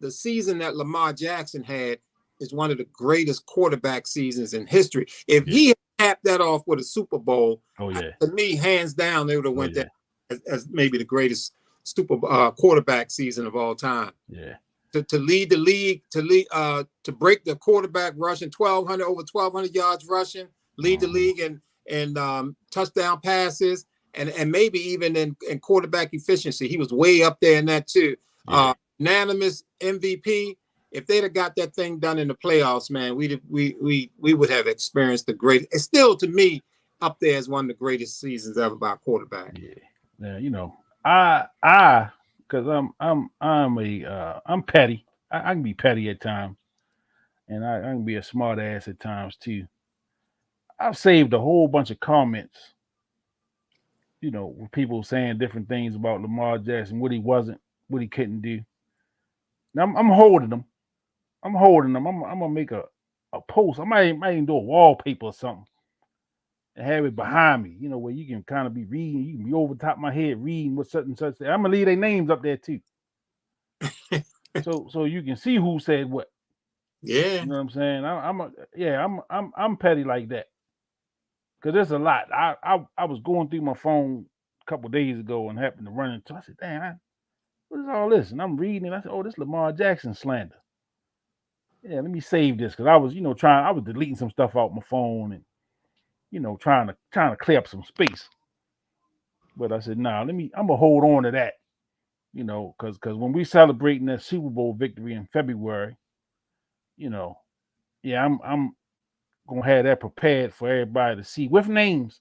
the season that Lamar Jackson had is one of the greatest quarterback seasons in history. If he had capped that off with a Super Bowl, to me, hands down, they would have went there as maybe the greatest quarterback season of all time. Yeah. To lead the league, to break the quarterback rushing, over 1,200 yards rushing, lead the league in touchdown passes, and maybe even in quarterback efficiency. He was way up there in that too. Yeah. Unanimous MVP. If they'd have got that thing done in the playoffs, man, we would have experienced the great. It's still, to me, up there as one of the greatest seasons ever by a quarterback. Yeah, I because I'm petty. I can be petty at times, and I can be a smart ass at times too. I've saved a whole bunch of comments, with people saying different things about Lamar Jackson, what he wasn't, what he couldn't do. Now I'm holding them. I'm gonna make a post. I might even do a wallpaper or something and have it behind me, where you can kind of be reading. You can be over the top of my head reading what such and such said. I'm gonna leave their names up there too, so you can see who said what. Yeah, you know what I'm saying. I'm petty like that, because there's a lot. I was going through my phone a couple of days ago and happened to run into. I said, "Damn, what is all this?" And I'm reading it. I said, "Oh, this Lamar Jackson slander." Yeah, let me save this, because I was, I was deleting some stuff out my phone and, trying to clear up some space. But I said, nah, I'm gonna hold on to that, because when we celebrating that Super Bowl victory in February, I'm gonna have that prepared for everybody to see with names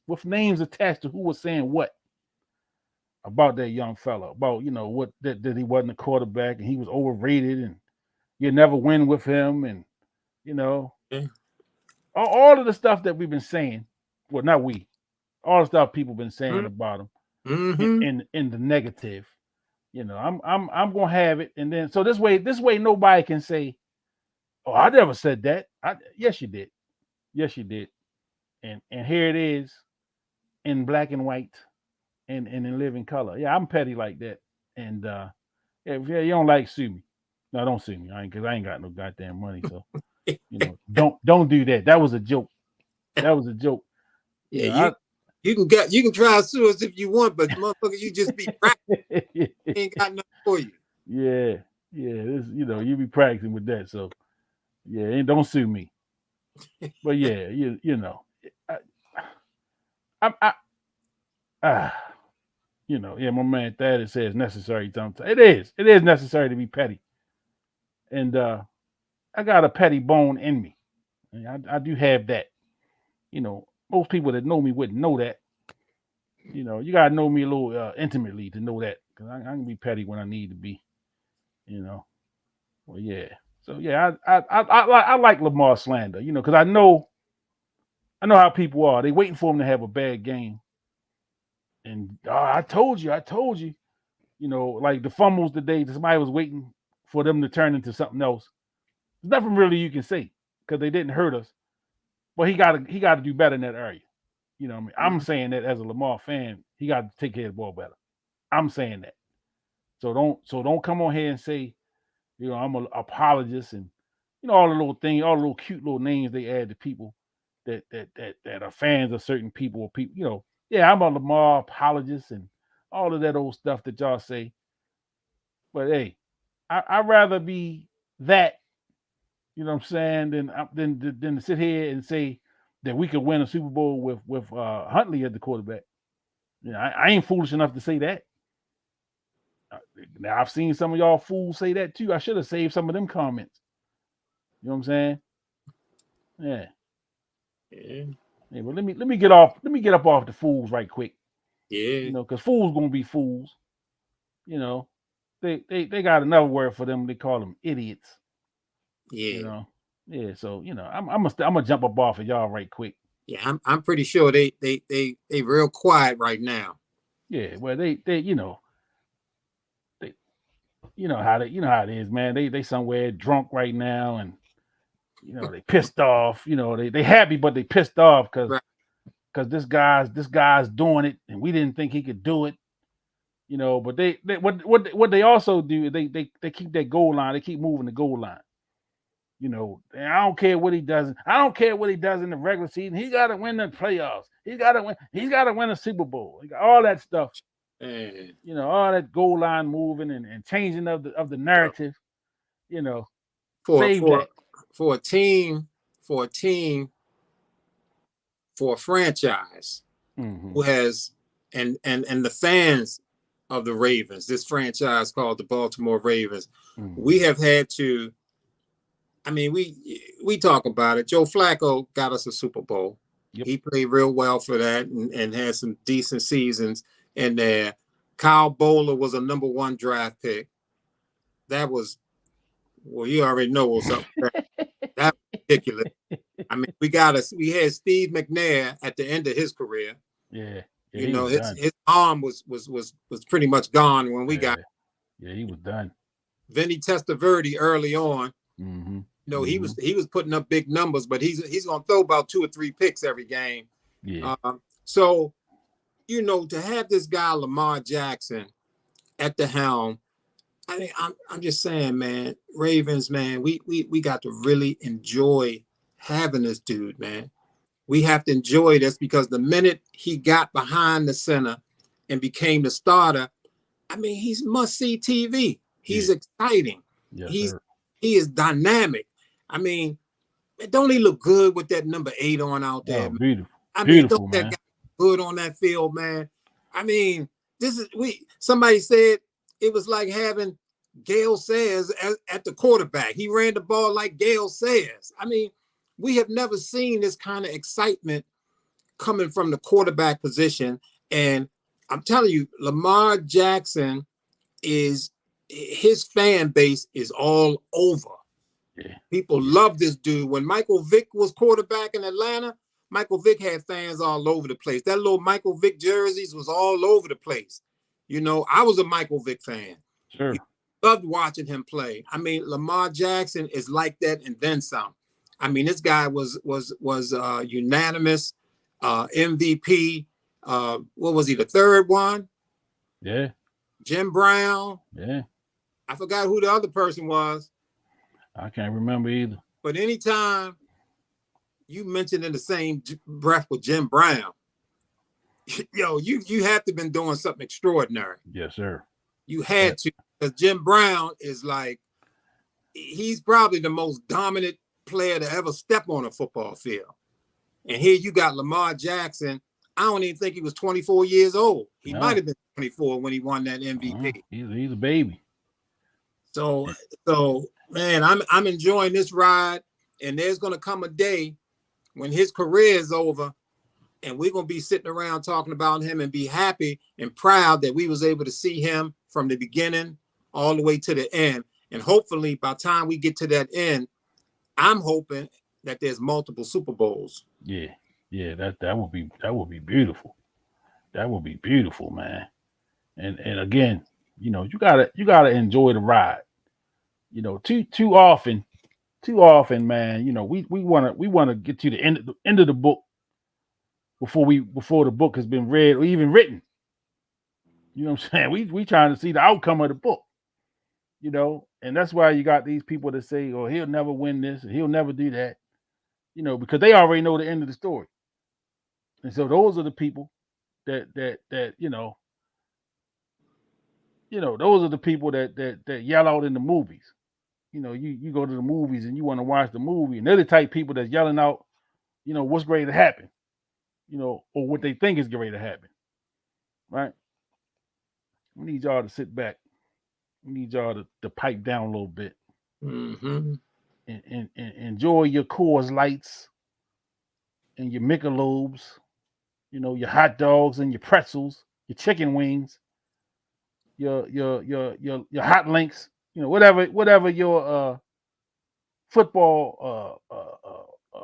attached to who was saying what about that young fella, about what that he wasn't a quarterback and he was overrated and you never win with him, and all of the stuff that we've been saying, well, not we, all the stuff people been saying about him in the negative. I'm gonna have it, and then so this way nobody can say, "Oh, I never said that." Yes, you did. Yes, you did. And here it is in black and white and in living color. Yeah, I'm petty like that. And if you don't like, sue me. No, don't sue me. Because I ain't got no goddamn money. So don't do that. That was a joke. That was a joke. Yeah, you can try to sue us if you want, but motherfucker, you just be practicing. Ain't got nothing for you. Yeah. This, you be practicing with that. So yeah, and don't sue me. But yeah, my man Thad says necessary sometimes. It is necessary to be petty. And I got a petty bone in me. I do have that. Most people that know me wouldn't know that. You gotta know me a little intimately to know that, because I can be petty when I need to be. Well, yeah. So yeah, I like Lamar slander. Because I know how people are. They waiting for him to have a bad game. And I told you. Like the fumbles today, somebody was waiting for them to turn into something else. There's nothing really you can say because they didn't hurt us. But he got to do better in that area. What I mean? I'm saying that as a Lamar fan, he got to take care of the ball better. I'm saying that. So don't come on here and say, I'm an apologist and all the little things, all the little cute little names they add to people that are fans of certain people or people. Yeah, I'm a Lamar apologist and all of that old stuff that y'all say. But hey, I'd rather be that, you know what I'm saying, than to sit here and say that we could win a Super Bowl with Huntley as the quarterback. I ain't foolish enough to say that. Now I've seen some of y'all fools say that too. I should have saved some of them comments. You know what I'm saying? Yeah. But let me get off. Let me get up off the fools right quick. Yeah. Because fools gonna be fools. They got another word for them. They call them idiots. Yeah. Yeah. So I'm gonna jump up off of y'all right quick. Yeah, I'm pretty sure they real quiet right now. Yeah. Well, they how it is, man. They somewhere drunk right now, and they pissed off. They happy, but they pissed off because this guy's doing it, and we didn't think he could do it. But they what they also do is they keep that goal line. They keep moving the goal line. And I don't care what he does. I don't care what he does in the regular season. He got to win the playoffs. He's got to win a Super Bowl. All that stuff. All that goal line moving and changing of the narrative. For a team, for a franchise who has and the fans of the Ravens, this franchise called the Baltimore Ravens, we have had to. I mean, we talk about it. Joe Flacco got us a Super Bowl. Yep. He played real well for that and had some decent seasons in there. Kyle Bowler was a #1 draft pick. That was, well, you already know what's up. That was ridiculous. I mean, we had Steve McNair at the end of his career. Yeah. His arm was pretty much gone when we got. Yeah, he was done. Vinny Testaverde early on. He was putting up big numbers, but he's gonna throw about 2 or 3 picks every game. Yeah. So, to have this guy Lamar Jackson at the helm, I mean, I'm just saying, man, Ravens, man, we got to really enjoy having this dude, man. We have to enjoy this because the minute he got behind the center and became the starter, I mean, he's must-see TV. He's exciting. Yes, he is dynamic. I mean, don't he look good with that number 8 on out there? Oh, beautiful. I mean, beautiful, don't that guy good on that field, man? I mean, somebody said it was like having Gale Sayers at the quarterback. He ran the ball like Gale Sayers. I mean, we have never seen this kind of excitement coming from the quarterback position. And I'm telling you, Lamar Jackson his fan base is all over. Yeah. People love this dude. When Michael Vick was quarterback in Atlanta, Michael Vick had fans all over the place. That little Michael Vick jerseys was all over the place. I was a Michael Vick fan. Sure. Loved watching him play. I mean, Lamar Jackson is like that and then some. I mean, this guy was unanimous MVP. What was he, the third one? Yeah. Jim Brown. Yeah. I forgot who the other person was. I can't remember either. But anytime you mentioned in the same breath with Jim Brown, you have to have been doing something extraordinary. Yes, sir. You had to, because Jim Brown is he's probably the most dominant player to ever step on a football field. And here you got Lamar Jackson. I don't even think he was 24 years old. He might have been 24 when he won that MVP. He's a baby. So man, I'm enjoying this ride, and there's gonna come a day when his career is over, and we're gonna be sitting around talking about him and be happy and proud that we was able to see him from the beginning all the way to the end. And hopefully by the time we get to that end, I'm hoping that there's multiple Super Bowls. Yeah, that would be beautiful. That would be beautiful, man. And again, you gotta enjoy the ride. Too often, man. We wanna get to the end of the book before the book has been read or even written. You know what I'm saying? We trying to see the outcome of the book. And that's why you got these people that say, "Oh, he'll never win this, or he'll never do that," because they already know the end of the story. And so those are the people that those are the people that yell out in the movies. You go to the movies and you want to watch the movie, and they're the type of people that's yelling out, what's going to happen, or what they think is going to happen. Right? We need y'all to sit back. We need y'all to pipe down a little bit. Mm-hmm. And enjoy your Coors Lights and your Michelobes, your hot dogs and your pretzels, your chicken wings, your hot links, whatever your football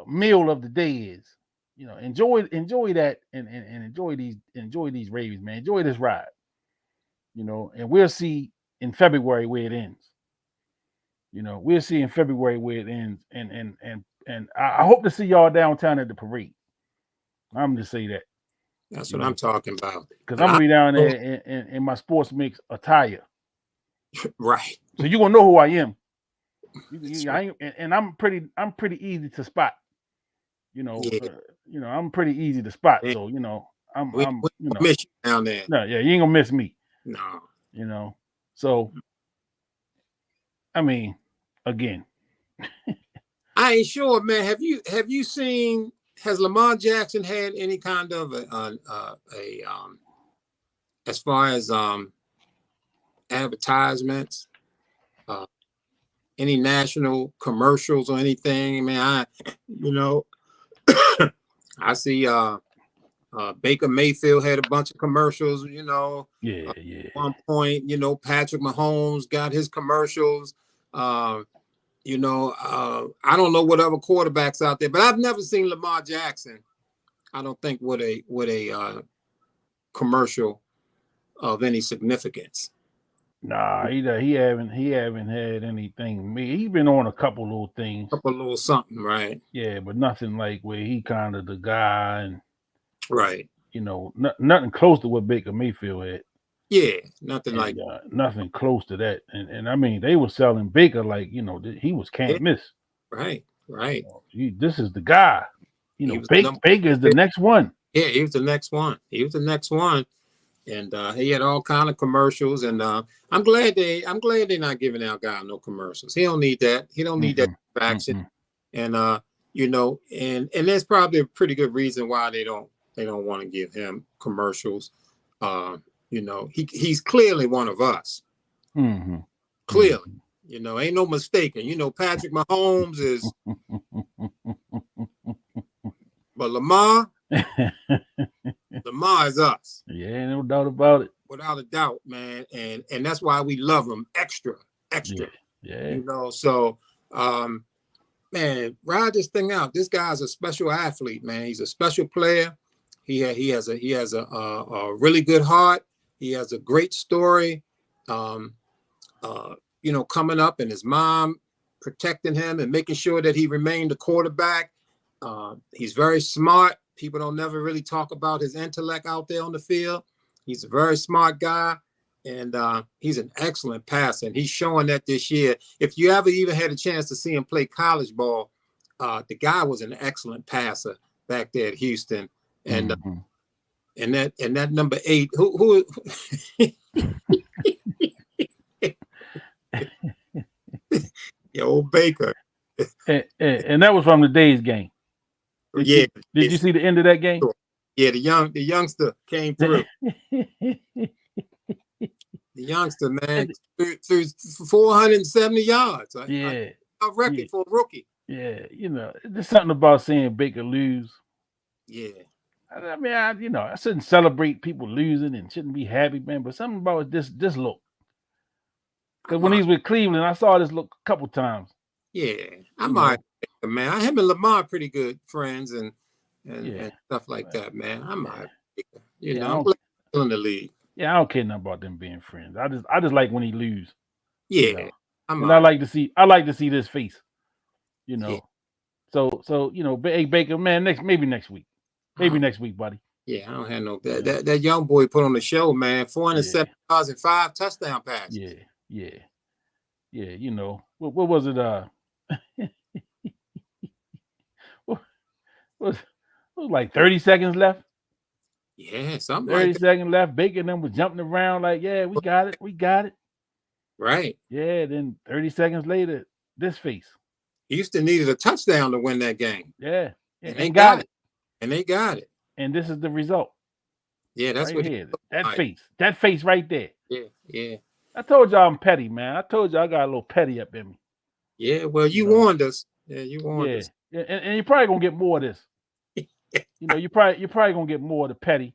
meal of the day is. Enjoy that and enjoy these Ravens, man. Enjoy this ride. And we'll see in February where it ends. We'll see in February where it ends, and I hope to see y'all downtown at the parade. I'm gonna say that. That's what I'm talking about. Because I'm gonna be down there in my sports mix attire. Right. So you're gonna know who I am. Right. And I'm pretty easy to spot. I'm pretty easy to spot. Yeah. So I'm miss you down there. No, yeah, you ain't gonna miss me. No. So I mean, again. I ain't sure, man. Have you seen? Has Lamar Jackson had any kind of as far as advertisements, any national commercials or anything? Man, I see Baker Mayfield had a bunch of commercials. Yeah. At one point, Patrick Mahomes got his commercials. I don't know what other quarterbacks out there, but I've never seen Lamar Jackson, I don't think, with a commercial of any significance. Nah, he haven't had anything. He's been on a couple little things. Something, right? Yeah, but nothing like where he kind of the guy, and right. Nothing close to what Baker Mayfield had. Yeah, nothing like nothing close to that. And I mean, they were selling Baker like he was can't miss. Right. This is the guy. Baker's the next one. Yeah, he was the next one. And he had all kind of commercials. And I'm glad they're not giving our guy no commercials. He don't need that. He don't need that action. And and there's probably a pretty good reason why they don't want to give him commercials. He's clearly one of us. Mm-hmm. Clearly. Ain't no mistaking. Patrick Mahomes is but Lamar is us. Yeah, no doubt about it. Without a doubt, man. And that's why we love him extra. Yeah. So Man, ride this thing out. This guy's a special athlete, man. He's a special player. He has a really good heart. He has a great story. Coming up, and his mom protecting him and making sure that he remained a quarterback. He's very smart. People don't never really talk about his intellect out there on the field. He's a very smart guy, and he's an excellent passer, and he's showing that this year. If you ever even had a chance to see him play college ball, the guy was an excellent passer back there at Houston, and and that number 8, who old Baker, and that was from the Days game. Did you see the end of that game? Yeah, the youngster came through. The youngster, man, threw 470 yards. A record for a rookie. Yeah, there's something about seeing Baker lose. Yeah. I mean, I shouldn't celebrate people losing and shouldn't be happy, man. But something about this look. Because when he's with Cleveland, I saw this look a couple times. Yeah, man. Him and Lamar pretty good friends and stuff like that, man. I'm in the league. Yeah, I don't care nothing about them being friends. I just like when he lose. Yeah, I like to see this face. So hey Baker, man, maybe next week, buddy. Yeah, I don't have no that young boy put on the show, man. 407 yards and 5 touchdown passes. Yeah. What was it? What was like 30 seconds left? Yeah, something 30 like that. seconds left. Baker and them was jumping around like, yeah, we got it. Right. Yeah, then 30 seconds later, this face. Houston needed a touchdown to win that game. Yeah. And they got it. And they got it. And this is the result. Yeah, that's right here. That face right there. Yeah. I told y'all I'm petty, man. I told y'all I got a little petty up in me. Yeah, well, you warned us. Yeah, you warned us. Yeah, and you're probably gonna get more of this. You're probably gonna get more of the petty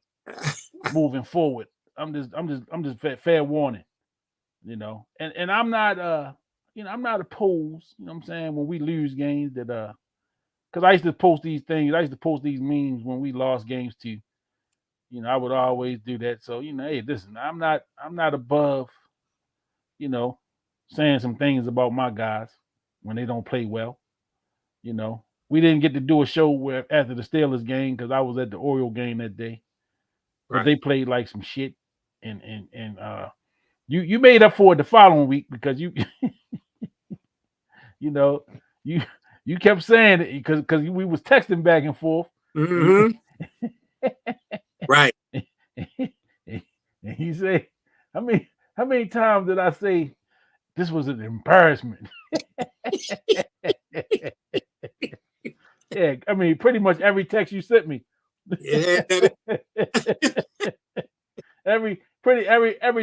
moving forward. I'm just fair warning. And I'm not I'm not opposed. You know what I'm saying, when we lose games that because I used to post these things. I used to post these memes when we lost games too. I would always do that. So hey, listen, I'm not above saying some things about my guys when they don't play well. We didn't get to do a show after the Steelers game because I was at the Oriole game that day. But they played like some shit, and you made up for it the following week because you you kept saying it because we was texting back and forth. Mm-hmm. Right. And he said, how many times did I say this was an embarrassment? Yeah, I mean, pretty much every text you sent me. Yeah. every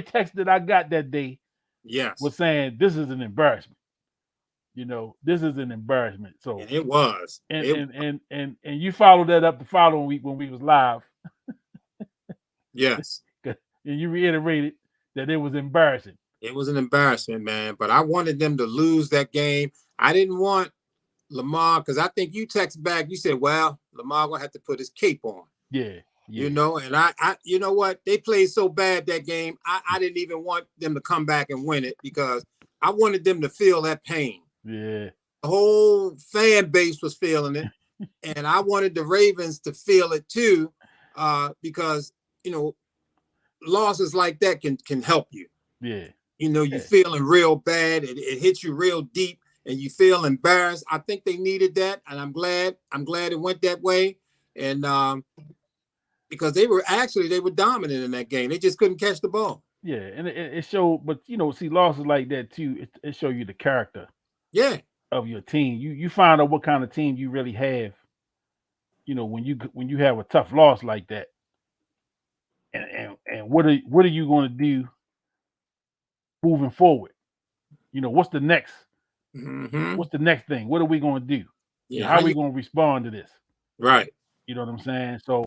text that I got that day, was saying this is an embarrassment. This is an embarrassment. So it was. And you followed that up the following week when we was live. Yes. And you reiterated that it was embarrassing. It was an embarrassment, man. But I wanted them to lose that game. I didn't want Lamar, because I think you text back, you said, well, Lamar gonna have to put his cape on. Yeah. And I you know what? They played so bad that game. I didn't even want them to come back and win it because I wanted them to feel that pain. Yeah. The whole fan base was feeling it. And I wanted the Ravens to feel it too, because losses like that can help you. Yeah. You're feeling real bad. It hits you real deep. And you feel embarrassed. I think they needed that, and I'm glad it went that way. And because they were dominant in that game, they just couldn't catch the ball. Yeah, and it showed. But see, losses like that too, it show you the character. Yeah. Of your team, you find out what kind of team you really have. When you have a tough loss like that, and what are you going to do moving forward? What's the next? Mm-hmm. What's the next thing? What are we going to do? Yeah, how are we going to respond to this? Right. You know what I'm saying? So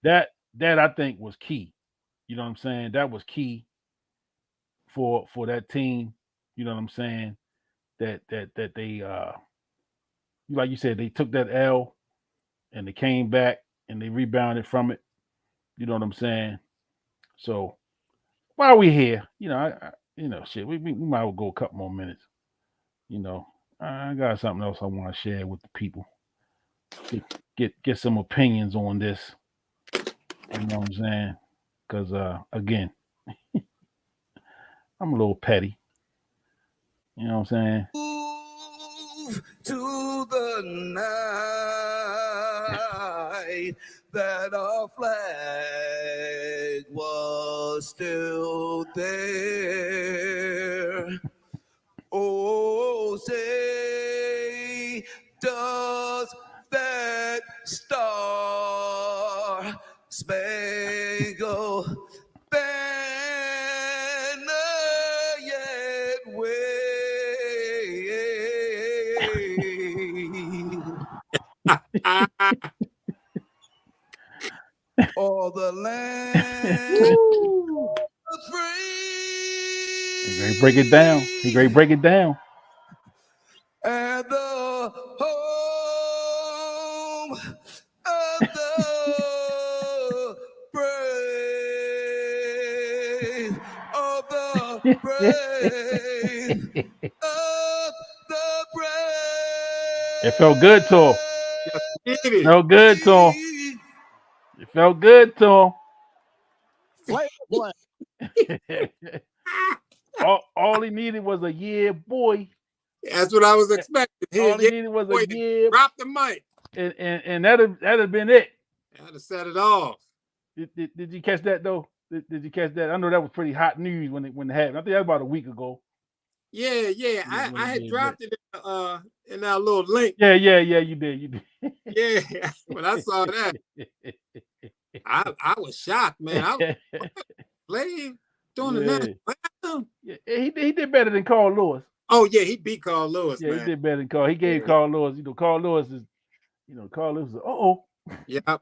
that I think was key. You know what I'm saying? That was key for that team. You know what I'm saying? that they like you said, they took that L and they came back and they rebounded from it. You know what I'm saying? So while we here, shit, we might as well go a couple more minutes. You know, I got something else I want to share with the people. Get some opinions on this. You know what I'm saying? Because again, I'm a little petty. You know what I'm saying? Move to the night that our flag was still there. Oh, say, does that star spangled banner yet wave? All the land was free. He great break it down. He great break it down. And the home of the brave, of the brave, of the brave. It felt good to him. Felt good to him. It felt good to him. all he needed was a yeah, boy. That's what I was expecting. All he needed was a yeah. Drop the mic. And that'd have been it. That'd have set it off. Did you catch that though? Did you catch that? I know that was pretty hot news when it happened. I think that was about a week ago. Yeah. I had dropped it in that little link. Yeah, you did. Yeah, when I saw that, I was shocked, man. I Flav doing the national anthem. Yeah, he did better than Carl Lewis. Oh yeah, he beat Carl Lewis. Yeah, man. He did better than Carl. He gave Carl Lewis. Carl Lewis is. Carl Lewis is. Yep.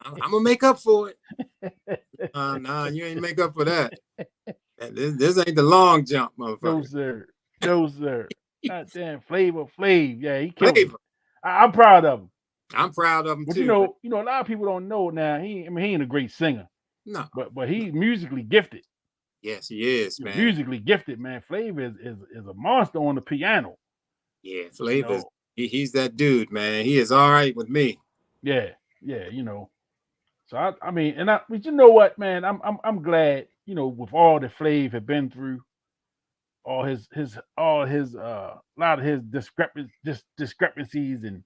I'm gonna make up for it. Nah, you ain't make up for that. This ain't the long jump, motherfucker. No, sir. Goddamn, Flavor Flav. Yeah, he killed it. I'm proud of him. I'm proud of him but too. A lot of people don't know now. He ain't a great singer. No. But he's musically gifted. Yes, he is, man. Musically gifted, man. Flav is a monster on the piano. Yeah, Flav he's that dude, man. He is all right with me. Yeah. So but you know what, man? I'm glad, with all that Flav had been through, all his a lot of his discrepancies and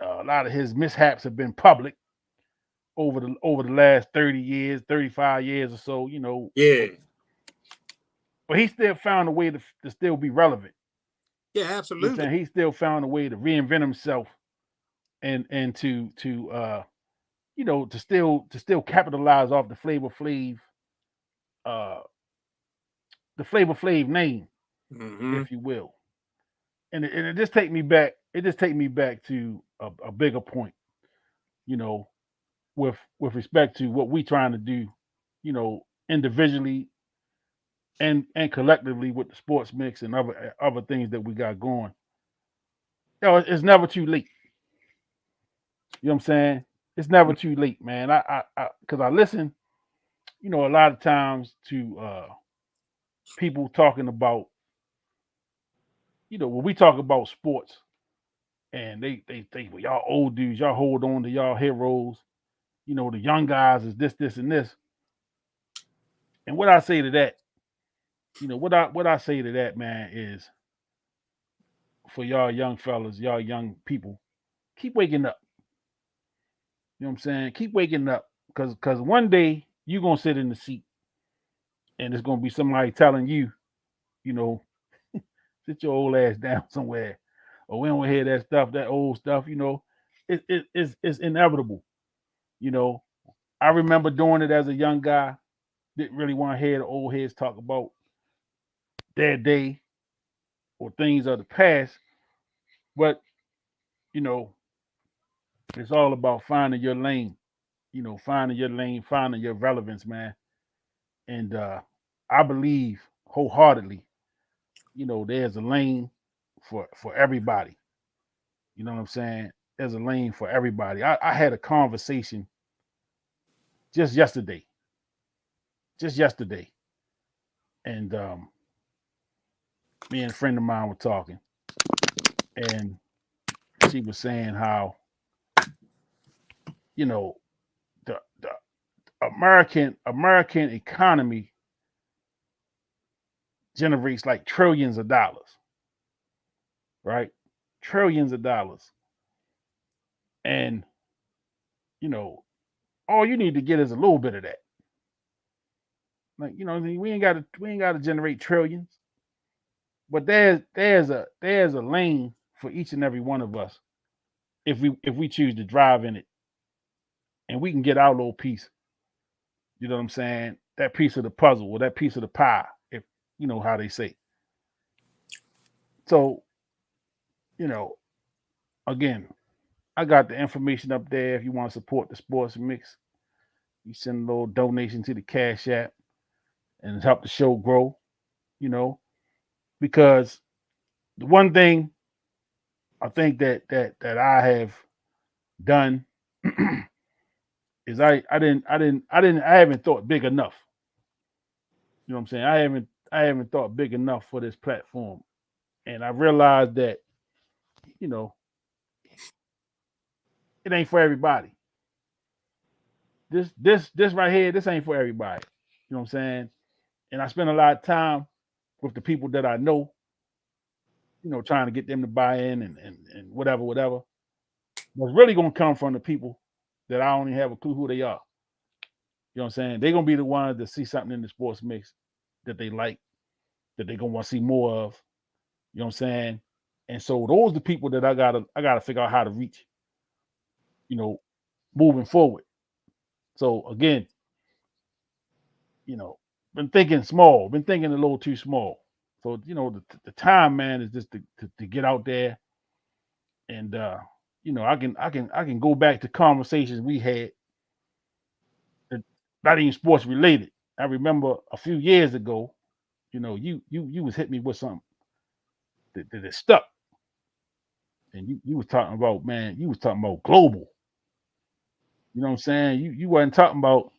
a lot of his mishaps have been public over the last 30 years, 35 years or so, Yeah. But he still found a way to still be relevant. Yeah, absolutely. He still found a way to reinvent himself and to still capitalize off the Flavor Flav name, if you will. And it just take me back. It just take me back to a bigger point, with respect to what we trying to do, individually and collectively with the sports mix and other things that we got going. It's never too late. You know what I'm saying? It's never too late, man. Because I listen, a lot of times to people talking about, when we talk about sports, and they think, well, y'all old dudes, y'all hold on to y'all heroes. The young guys is this, and this. And what I say to that, what I say to that, man, is for y'all young fellas, y'all young people, keep waking up. You know what I'm saying? Keep waking up, because one day you're gonna sit in the seat, and it's gonna be somebody telling you, sit your old ass down somewhere, or we don't hear that stuff, that old stuff. It's inevitable. I remember doing it as a young guy. Didn't really want to hear the old heads talk about their day or things of the past, but it's all about finding your lane. Finding your lane, finding your relevance, man. And I believe wholeheartedly there's a lane for everybody. You know what I'm saying? There's a lane for everybody. I had a conversation just yesterday, and me and a friend of mine were talking, and she was saying how the American economy generates like trillions of dollars, right? Trillions of dollars. And, all you need to get is a little bit of that. Like, we ain't gotta generate trillions. But there's a lane for each and every one of us if we choose to drive in it, and we can get our little piece. You know what I'm saying? That piece of the puzzle or that piece of the pie, if you know how they say. So, again, I got the information up there. If you want to support the Sports Mix, you send a little donation to the Cash App and help the show grow, because the one thing I think that I have done is I haven't thought big enough. You know what I'm saying? I haven't thought big enough for this platform. And I realized that, it ain't for everybody. This right here, this ain't for everybody. You know what I'm saying? And I spend a lot of time with the people that I know, trying to get them to buy in and whatever. But it's really gonna come from the people that I don't even have a clue who they are. You know what I'm saying? They're gonna be the ones that see something in the Sports Mix that they like, that they're gonna want to see more of. You know what I'm saying? And so those are the people that I gotta figure out how to reach, moving forward. So again, been thinking small, been thinking a little too small. So the time, man, is just to get out there, and I can go back to conversations we had that not even sports related. I remember a few years ago, you was hitting me with something that stuck, and you was talking about, man, you was talking about global. You know what I'm saying? You wasn't talking about,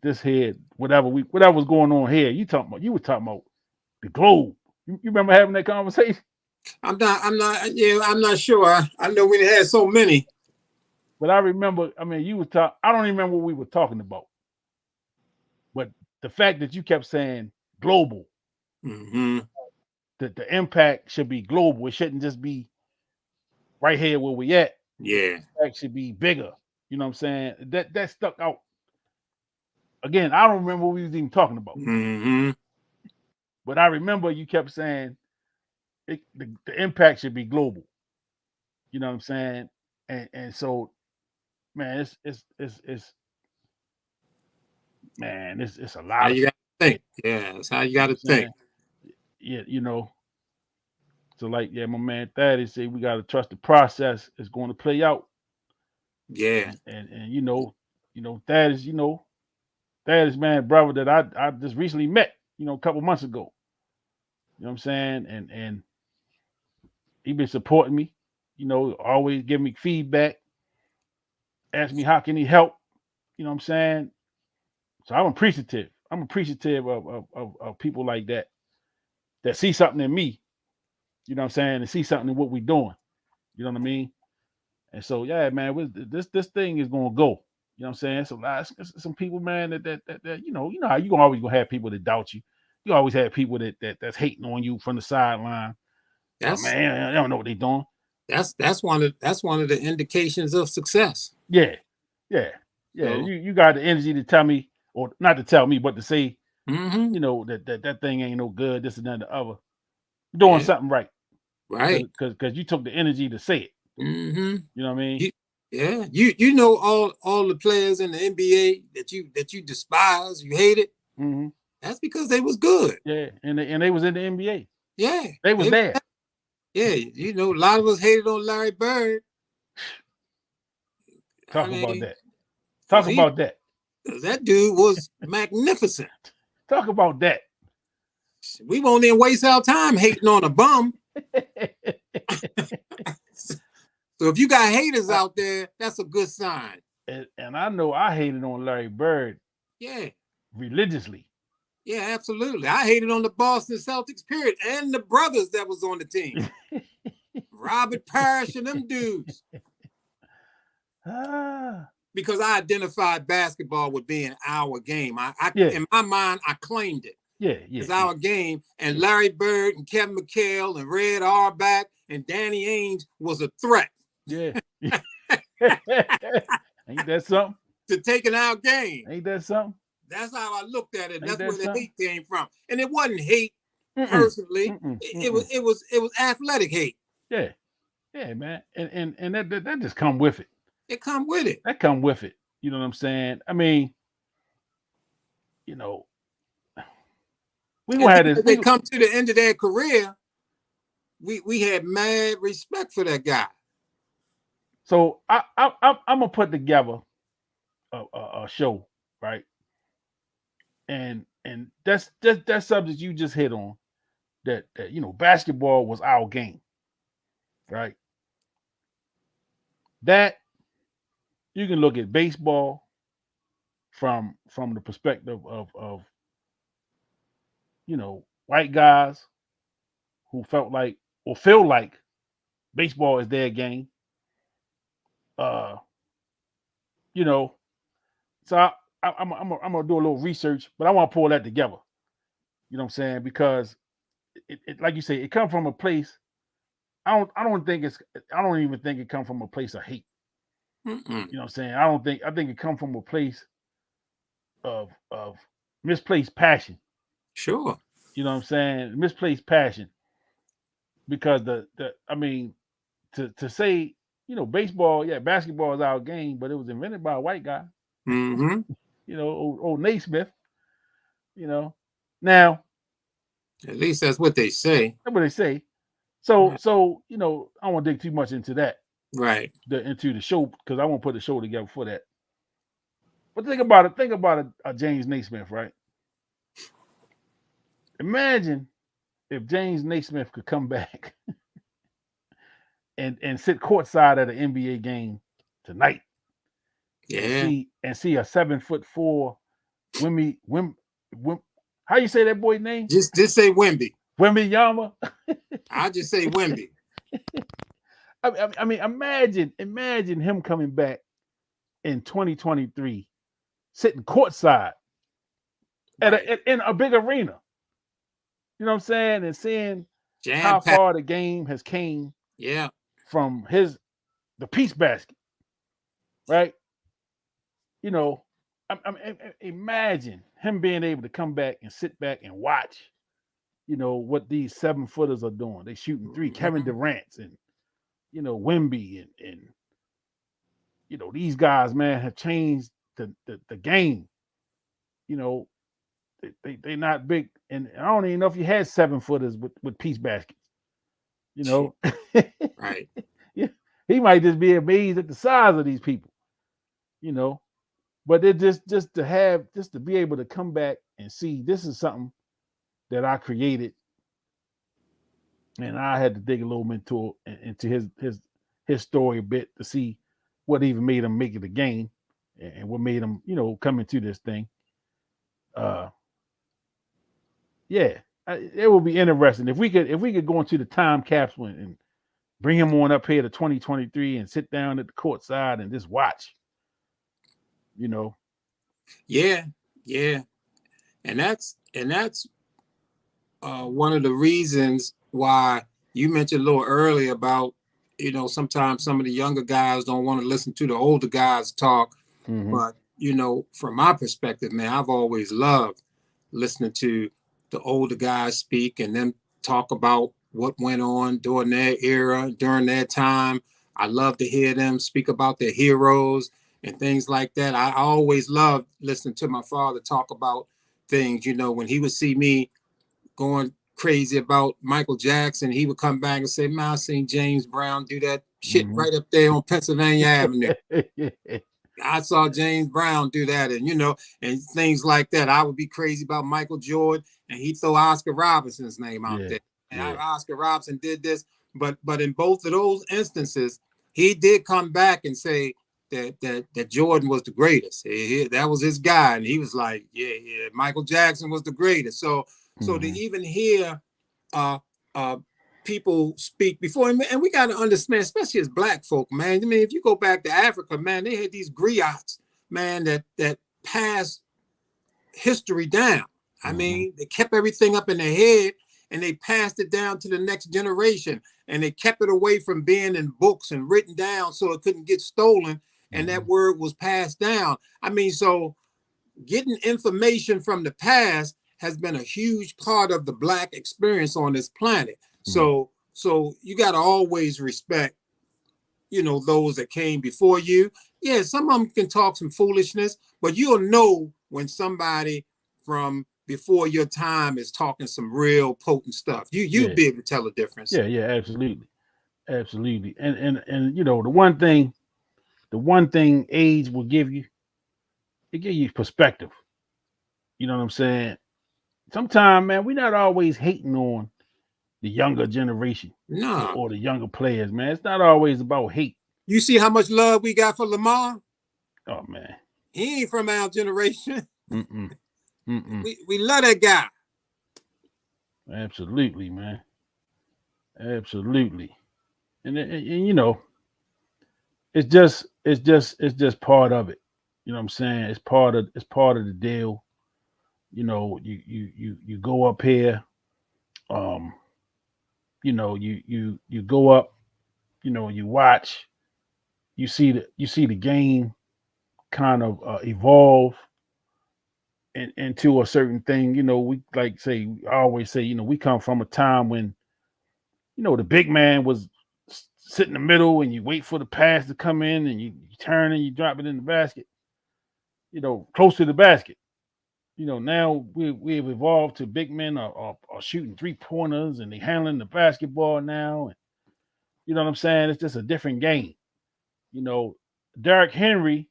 this here, whatever was going on here. You were talking about the globe. You remember having that conversation? I'm not sure. I know we had so many. But I remember, I mean, I don't even remember what we were talking about. But the fact that you kept saying global, that the impact should be global. It shouldn't just be right here where we at. Yeah. The impact should be bigger. You know what I'm saying? That stuck out. Again, I don't remember what we was even talking about. But I remember you kept saying the impact should be global. You know what I'm saying? And so, man, it's a lot. How you got to think? Yeah, that's how you got to think. Yeah, So like, my man Thaddeus said, we got to trust the process is going to play out. Yeah. And Thaddeus, man, brother that I just recently met, a couple months ago. You know what I'm saying? And he been supporting me, always giving me feedback, ask me how can he help. You know what I'm saying? So I'm appreciative. I'm appreciative of people like that see something in me. You know what I'm saying? And see something in what we're doing. You know what I mean? And so, yeah, man, this thing is gonna go. You know what I'm saying? So some people, man, that you know how you always gonna have people that doubt you. You always have people that's hating on you from the sideline. Man, I don't know what they're doing. That's one of the indications of success. Yeah. So, you got the energy to tell me, or not to tell me, but to say, that thing ain't no good, this and that and the other. You're doing something right. Right. Because you took the energy to say it. You know what I mean? You know all the players in the NBA that you despise, you hate it. That's because they was good. Yeah, and they was in the NBA. Yeah, they was there. Yeah, a lot of us hated on Larry Bird. Talk about that. Talk about that. That dude was magnificent. Talk about that. We won't even waste our time hating on a bum. So if you got haters out there, that's a good sign. And I know I hated on Larry Bird. Yeah. Religiously. Yeah, absolutely. I hated on the Boston Celtics, period, and the brothers that was on the team. Robert Parrish and them dudes. Because I identified basketball with being our game. In my mind, I claimed it. It's our game. And Larry Bird and Kevin McHale and Red Auerbach and Danny Ainge was a threat. Yeah. Ain't that something? To taking our game. Ain't that something? That's how I looked at it. That's where the hate came from. And it wasn't hate personally. It was athletic hate. Yeah. Yeah, man. And that just come with it. It come with it. That come with it. You know what I'm saying? I mean, you know, we gonna have this. They come to the end of their career. We had mad respect for that guy. So I'm gonna put together a show, right? And that's that subject you just hit on. That you know, basketball was our game, right? That you can look at baseball from the perspective of you know, white guys who felt like or feel like baseball is their game. You know, so I'm gonna do a little research, but I want to pull that together. You know what I'm saying? Because it like you say, it comes from a place. I don't even think it comes from a place of hate. You know what I'm saying? I think it comes from a place of misplaced passion. Sure. You know what I'm saying? Misplaced passion. Because I mean, to say, you know, basketball is our game, but it was invented by a white guy. Mm-hmm. You know, old Naismith. You know, now at least that's what they say. That's what they say. So you know, I don't want to dig too much into that. Right. Into the show, because I won't put the show together for that. But think about it. Think about a James Naismith, right? Imagine if James Naismith could come back and sit courtside at an NBA game tonight. Yeah. And see a 7'4" Wimby. How you say that boy's name? Just say Wimby. Wembanyama. I just say Wimby. I mean, imagine him coming back in 2023, sitting courtside in a big arena. You know what I'm saying? And seeing how far the game has came. Yeah. From the Peace Basket, right? You know, imagine him being able to come back and sit back and watch, you know, what these 7-footers are doing. They shooting three, Kevin Durant's and, you know, Wemby and you know, these guys, man, have changed the game. You know, they're not big, and I don't even know if you had 7-footers with Peace Baskets. You know, right? Yeah, he might just be amazed at the size of these people. You know, but it just to be able to come back and see this is something that I created, and I had to dig a little into his story a bit to see what even made him make it a game and what made him, you know, come into this thing. Yeah, it will be interesting if we could go into the time capsule and bring him on up here to 2023 and sit down at the court side and just watch. You know. Yeah. And that's one of the reasons why you mentioned a little earlier about, you know, sometimes some of the younger guys don't want to listen to the older guys talk. Mm-hmm. But, you know, from my perspective, man, I've always loved listening to the older guys speak and them talk about what went on during their era, during their time. I love to hear them speak about their heroes and things like that. I always loved listening to my father talk about things. You know, when he would see me going crazy about Michael Jackson, he would come back and say, man, I seen James Brown do that shit right up there on Pennsylvania Avenue. I saw James Brown do that, and, you know, and things like that. I would be crazy about Michael Jordan, and he throw Oscar Robinson's name out Yeah, there. And yeah. Oscar Robinson did this, but in both of those instances, he did come back and say that Jordan was the greatest. That was his guy, and he was like, yeah, Michael Jackson was the greatest. So to even hear people speak before, and we got to understand, especially as black folk, man. I mean, if you go back to Africa, man, they had these griots, man, that passed history down. I mean, they kept everything up in their head and they passed it down to the next generation, and they kept it away from being in books and written down so it couldn't get stolen, and that word was passed down. I mean, so getting information from the past has been a huge part of the black experience on this planet. So you got to always respect, those that came before you. Yeah, some of them can talk some foolishness, but you'll know when somebody from before your time is talking some real potent stuff. You'll be able to tell the difference. Yeah, absolutely. Absolutely. And the one thing age will give you, it gives you perspective. You know what I'm saying? Sometimes, man, we're not always hating on the younger generation or the younger players, man. It's not always about hate. You see how much love we got for Lamar? Oh, man. He ain't from our generation. Mm-mm. We love that guy. Absolutely, man. Absolutely. And it's just part of it. You know what I'm saying? It's part of the deal. You go up here, you go up, you watch, you see the game kind of evolve into a certain thing. We I always say, we come from a time when, the big man was sit in the middle and you wait for the pass to come in and you turn and you drop it in the basket, close to the basket. Now we've evolved to big men are shooting 3-pointers and they handling the basketball now. And you know what I'm saying? It's just a different game. Derrick Henry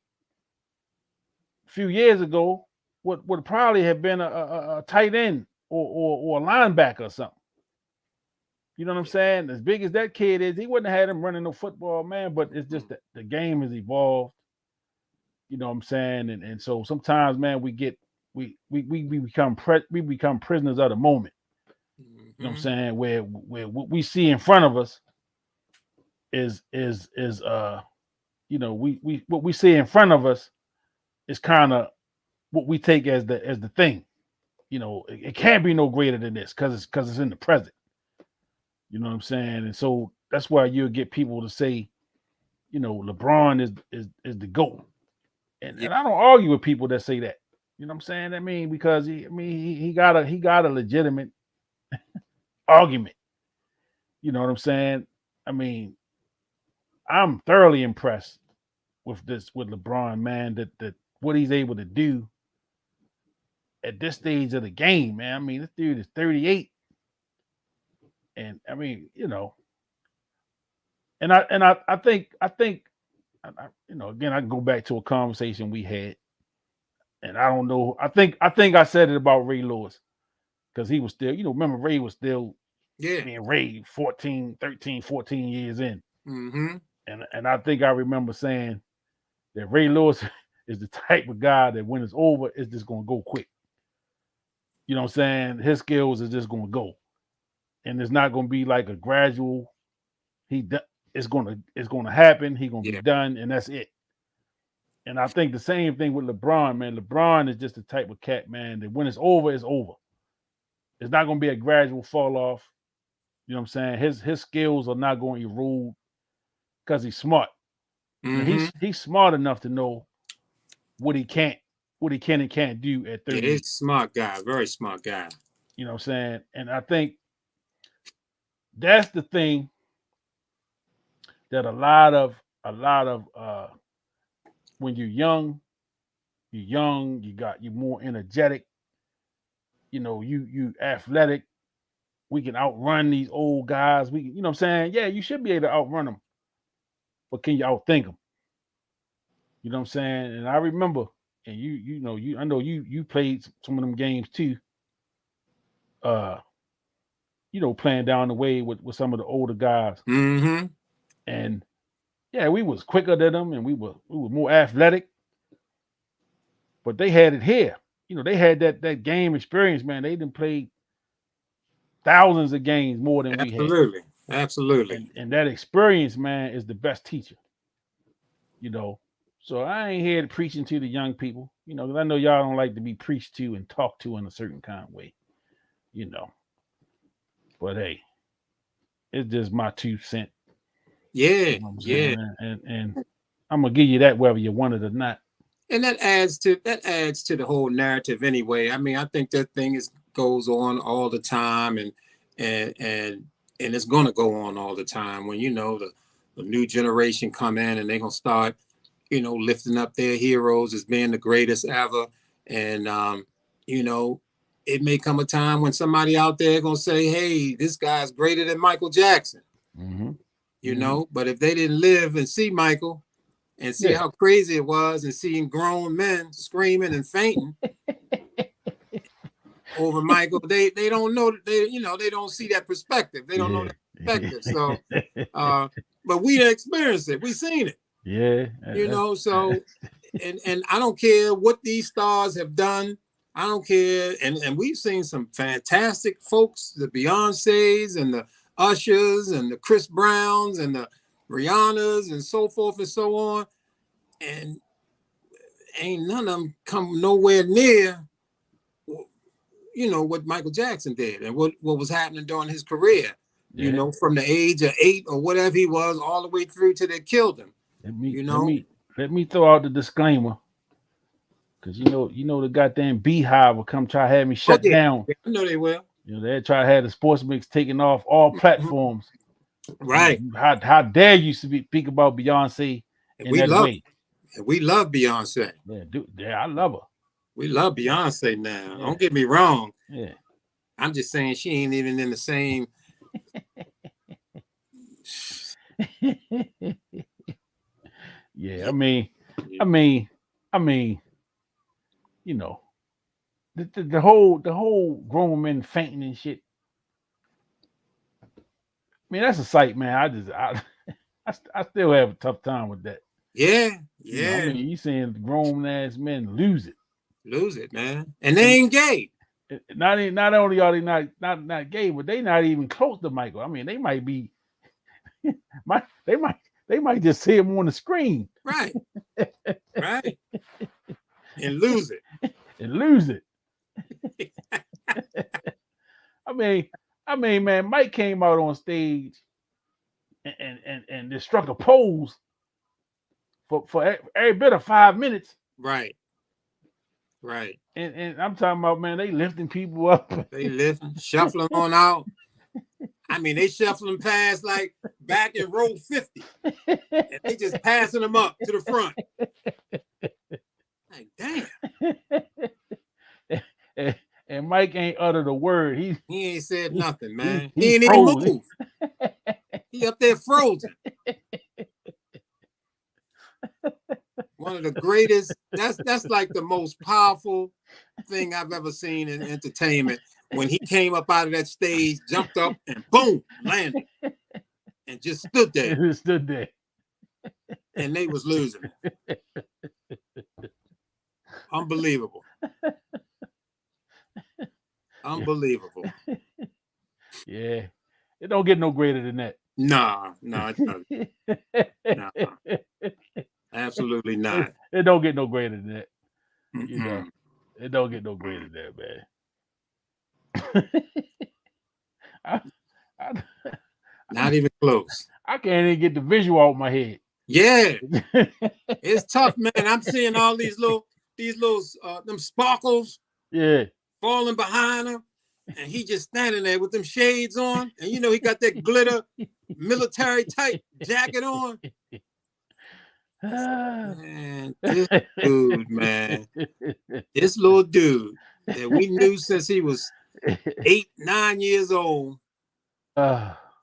a few years ago would probably have been a tight end or a linebacker or something. You know what I'm saying? As big as that kid is, he wouldn't have had him running no football, man. But it's just that the game has evolved. You know what I'm saying? And so sometimes, man, we become prisoners of the moment. You know what I'm saying? Where what we see in front of us is what we see in front of us is kind of what we take as the thing. It can't be no greater than this because it's in the present. You know what I'm saying? And so that's why you'll get people to say, LeBron is the GOAT. And I don't argue with people that say that. You know what I'm saying? I mean, because he got a legitimate argument. You know what I'm saying? I mean, I'm thoroughly impressed with LeBron, man, that what he's able to do at this stage of the game, man. I mean, this dude is 38. And I mean, and I think again, I can go back to a conversation we had, and I don't know. I think I said it about Ray Lewis because he was still, remember Ray was still being Ray 13, 14 years in. And I think I remember saying that Ray Lewis is the type of guy that when it's over, it's just going to go quick. You know what I'm saying? His skills is just going to go. And it's not going to be like a gradual. It's going to happen. He's going to be done, and that's it. And I think the same thing with LeBron, man. LeBron is just the type of cat, man, that when it's over, it's over. It's not going to be a gradual fall off. You know what I'm saying? His skills are not going to erode because he's smart. He's smart enough to know what he can and can't do at 30. Yeah, he's a smart guy, very smart guy. You know what I'm saying? And I think that's the thing that a lot of when you're young, you're more energetic, you athletic. We can outrun these old guys. We can, you know what I'm saying? Yeah, you should be able to outrun them. But can you outthink them? You know what I'm saying? And I remember, and I know you played some of them games too. playing down the way with some of the older guys. Mm-hmm. And yeah, we was quicker than them, and we were more athletic. But they had it here. They had that game experience, man. They didn't play thousands of games more than we had. Absolutely. Absolutely. And that experience, man, is the best teacher. So I ain't here to preaching to the young people, because I know y'all don't like to be preached to and talked to in a certain kind of way, But hey, it's just my 2 cents. Yeah. You know what I'm Yeah. saying? And I'm gonna give you that whether you want it or not. And that adds to the whole narrative anyway. I mean, I think that thing goes on all the time, and it's gonna go on all the time when the new generation come in and they're gonna start lifting up their heroes as being the greatest ever. And it may come a time when somebody out there gonna say, hey, this guy's greater than Michael Jackson. Mm-hmm. But if they didn't live and see Michael and see how crazy it was, and seeing grown men screaming and fainting over Michael, they don't know that they don't see that perspective. They don't know that perspective. So but we experienced it. We seen it. Yeah. So and I don't care what these stars have done. I don't care. And we've seen some fantastic folks, the Beyoncés and the Ushers and the Chris Browns and the Rihannas and so forth and so on. And ain't none of them come nowhere near, what Michael Jackson did and what was happening during his career, from the age of 8 or whatever he was all the way through till they killed him. Let me throw out the disclaimer. Because the goddamn Beehive will come try to have me shut down. I know they will. They try to have the Sports Mix taken off all platforms. Right. How dare you speak about Beyonce in that way? We love Beyonce. I love her. We love Beyonce now. Yeah. Don't get me wrong. Yeah. I'm just saying she ain't even in the same. Yeah, I mean, the whole grown men fainting and shit. I mean, that's a sight, man. I still have a tough time with that. Yeah. You saying grown ass men lose it, man, and they ain't gay. Not only are they not gay, but they not even close to Michael. I mean, they might be, they might just see him on the screen, right, and lose it. I mean, man, Mike came out on stage and just struck a pose for every bit of 5 minutes. Right. And I'm talking about, man, they lifting people up. They lifting, shuffling on out. I mean, they shuffling past like back in row 50. And they just passing them up to the front. Like, damn. And Mike ain't uttered a word. He ain't said nothing, man. He ain't even moved. He up there frozen. One of the greatest. That's like the most powerful thing I've ever seen in entertainment. When he came up out of that stage, jumped up, and boom, landed, and just stood there. And they was losing. Unbelievable. Yeah, it don't get no greater than that. No, it doesn't. No. Absolutely not. It don't get no greater than that. It don't get no greater than that, man. Not even close. I can't even get the visual out of my head. Yeah, it's tough, man. I'm seeing all these little them sparkles. Yeah, falling behind him, and he just standing there with them shades on, and he got that glitter military type jacket on. Man, this little dude that we knew since he was 8, 9 years old,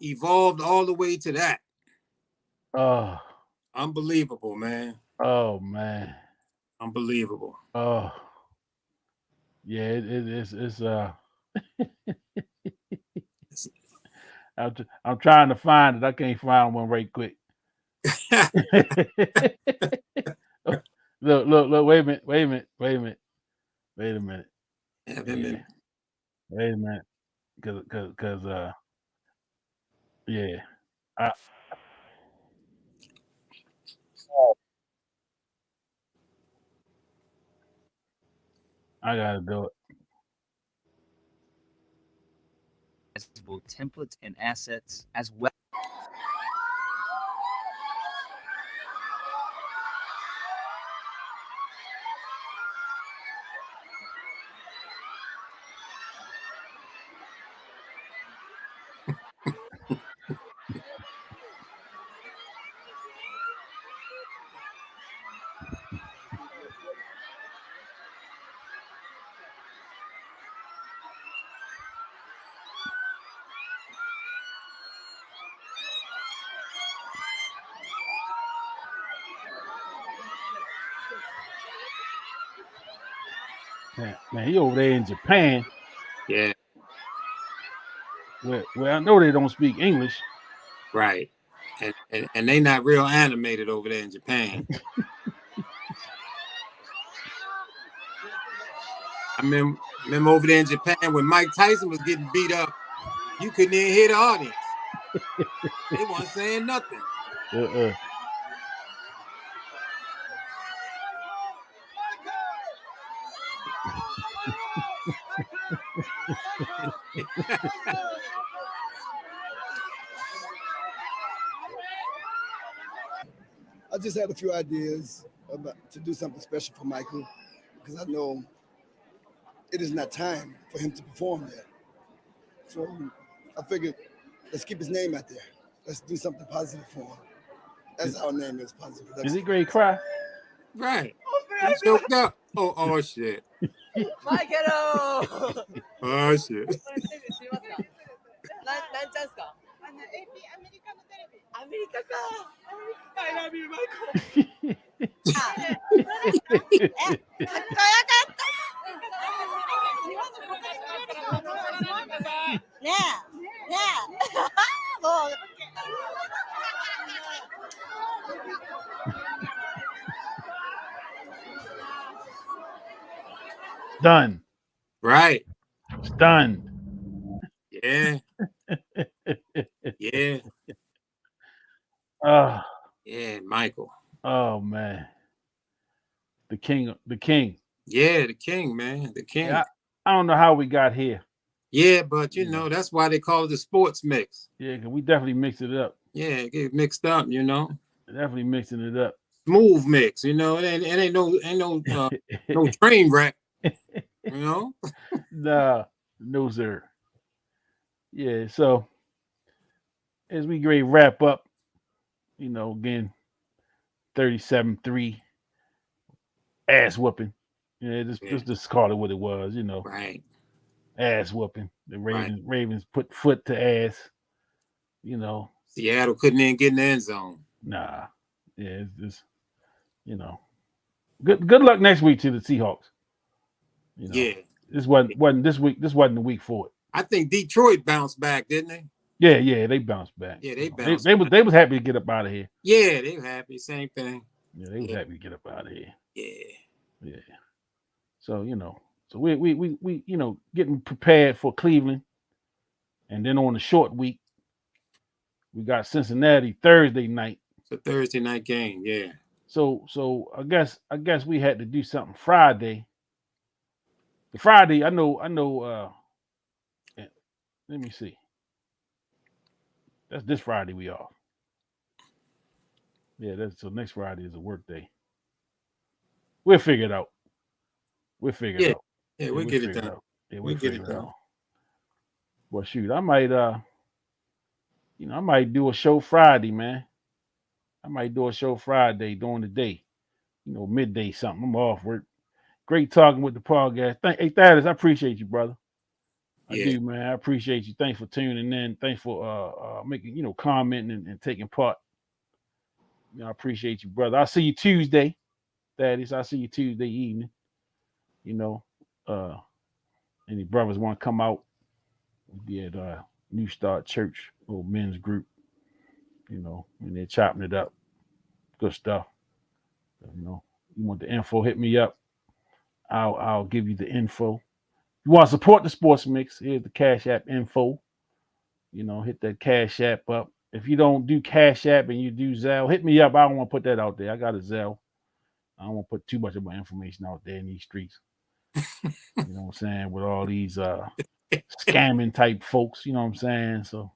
evolved all the way to that. Unbelievable, man. Oh man, unbelievable. Yeah, it's I'm trying to find it. I can't find one right quick. Look. Wait a minute. Yeah. Wait a minute. Cause yeah. I gotta do it. Both templates and assets as well. Man, he over there in Japan. Yeah. Well, I know they don't speak English. Right. And they not real animated over there in Japan. I remember over there in Japan when Mike Tyson was getting beat up, you couldn't even hear the audience. They weren't saying nothing. I just had a few ideas to do something special for Michael because I know it is not time for him to perform yet. So I figured let's keep his name out there. Let's do something positive for him. As our name is positive. Is he great cry? Right. He choked up. Oh shit. Michael! Oh shit. 何ちゃんすかアメリカのテレビ。アメリカか。I love you, Michael. かっこよかった。ねえ。もう。Done. Right. It's done. Yeah. Yeah. Yeah, Michael. Oh man. The king. Yeah, the king, man. The king. Yeah, I don't know how we got here. Yeah, but you know, that's why they call it the sports mix. Yeah, because we definitely mixed it up. Yeah, get mixed up, you know. Definitely mixing it up. Smooth mix, you know. It ain't no no train wreck. You know? No, sir. Yeah, so as we great wrap up, you know, again, 37-3 ass whooping. Yeah, just call it what it was, you know. Right. Ass whooping. The Ravens put foot to ass, you know. Seattle couldn't even get in the end zone. Nah. Yeah, it's just, you know. Good luck next week to the Seahawks. You know, yeah. This wasn't this week. This wasn't the week for it. I think Detroit bounced back, didn't they? Yeah, they bounced back. Yeah, they bounced. They was happy to get up out of here. Yeah, they were happy. Same thing. Yeah, they was happy to get up out of here. Yeah. So you know, we you know getting prepared for Cleveland, and then on the short week, we got Cincinnati Thursday night. It's a Thursday night game. Yeah. So I guess we had to do something Friday. The Friday, I know. Let me see. That's this Friday we off. Yeah, so next Friday is a work day. We'll figure it out. Yeah, we'll get it done. Yeah, we'll get it done. Well, shoot, I might I might do a show Friday, man. I might do a show Friday during the day. You know, midday something. I'm off work. Great talking with the podcast. Hey, Thaddeus, I appreciate you, brother. I do, man. I appreciate you. Thanks for tuning in. Thanks for making, commenting and taking part. I appreciate you, brother. I'll see you Tuesday. Thaddeus, I'll see you Tuesday evening. any brothers want to come out, we'll be at New Start Church, little men's group, and they're chopping it up. Good stuff. You want the info, hit me up. I'll give you the info. You want to support the Sports Mix, here's the Cash App info. Hit that Cash App up. If you don't do Cash App and you do Zelle, hit me up. I don't want to put that out there. I got a Zelle. I don't want to put too much of my information out there in these streets. You know what I'm saying? With all these scamming type folks, you know what I'm saying? So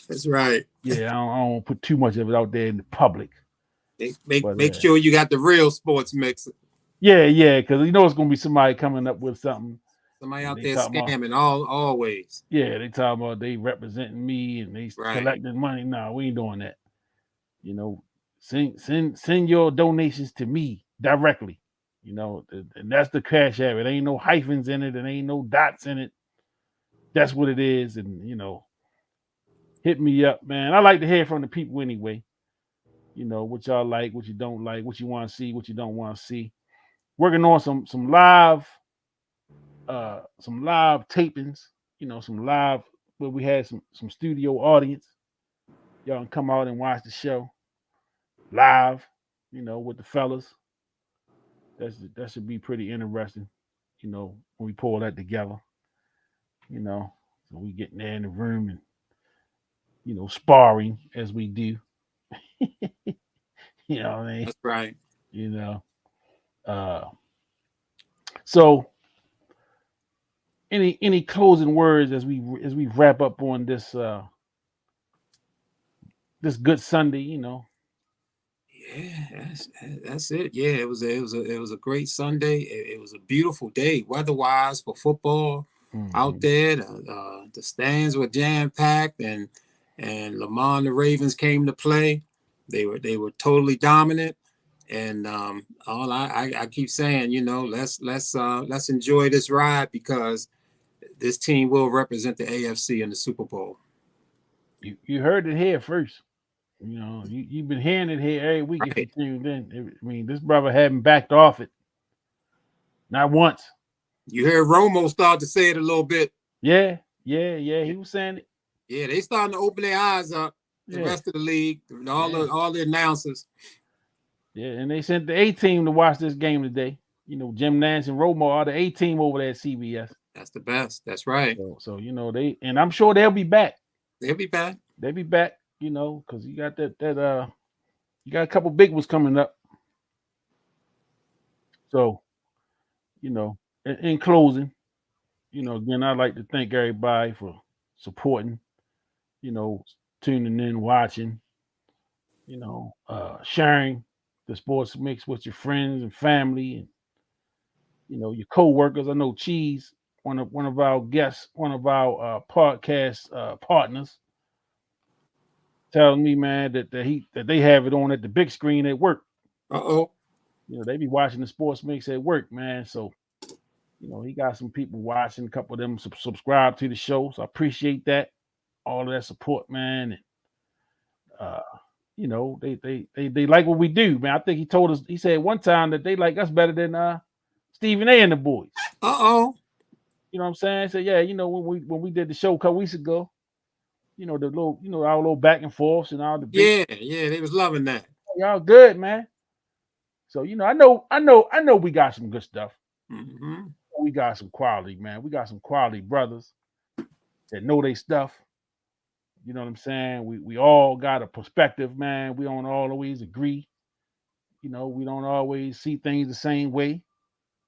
that's right. Yeah, I don't want to put too much of it out there in the public. Make sure you got the real Sports Mix. Yeah, because it's gonna be somebody coming up with something. Somebody out there scamming always. Yeah, they talking about they representing me and they collecting money. No, we ain't doing that. Send your donations to me directly. And that's the Cash App. It ain't no hyphens in it. It ain't no dots in it. That's what it is. And hit me up, man. I like to hear from the people anyway. What y'all like, what you don't like, what you want to see, what you don't want to see. Working on some live tapings, some live where we had some studio audience. Y'all can come out and watch the show live, with the fellas. That should be pretty interesting, when we pull that together. So we getting there in the room and sparring as we do. You know what I mean? That's right. So any closing words as we wrap up on this this good Sunday, Yeah, that's it. Yeah, it was a great Sunday. It was a beautiful day, weather-wise, for football. Out there. The stands were jam-packed, and Lamar and the Ravens came to play. They were totally dominant. And all I keep saying, let's enjoy this ride, because this team will represent the AFC in the Super Bowl. You heard it here first. You've been hearing it here every week. Right. If you tuned in, I mean, this brother hadn't backed off it, not once. You heard Romo start to say it a little bit. Yeah. He was saying it. Yeah, they starting to open their eyes up. The rest of the league, all the announcers. Yeah, and they sent the A team to watch this game today. Jim Nantz and Romo are the A team over there at CBS. That's the best. That's right. So they, and I'm sure they'll be back. They'll be back. Because you got that you got a couple big ones coming up. So, in closing, again, I'd like to thank everybody for supporting, tuning in, watching, sharing the Sports Mix with your friends and family and, your co-workers. I know Cheese, one of our guests, one of our podcast partners, telling me, man, that they have it on at the big screen at work. They be watching the Sports Mix at work, man. So, he got some people watching. A couple of them subscribe to the show, so I appreciate that, all of that support, man. And they like what we do, man. I think he told us. He said one time that they like us better than Stephen A. and the boys. You know what I'm saying? So yeah, when we did the show a couple weeks ago. The little, our little back and forths and all the they was loving that. Y'all good, man. So I know we got some good stuff. Mm-hmm. We got some quality, man. We got some quality brothers that know their stuff. You know what I'm saying? We all got a perspective, man. We don't always agree. We don't always see things the same way.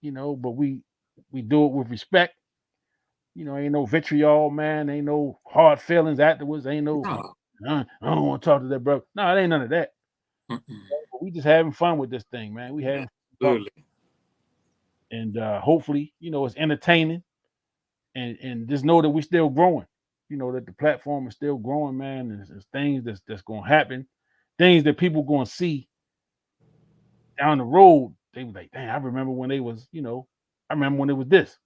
But we do it with respect. Ain't no vitriol, man. Ain't no hard feelings afterwards. Ain't no, I don't want to talk to that brother. No, it ain't none of that. We just having fun with this thing, man. We having fun. And hopefully, it's entertaining. And just know that we're still growing. That the platform is still growing, man. And there's things that's going to happen. Things that people going to see down the road. They were like, damn, I remember when they was, I remember when it was this.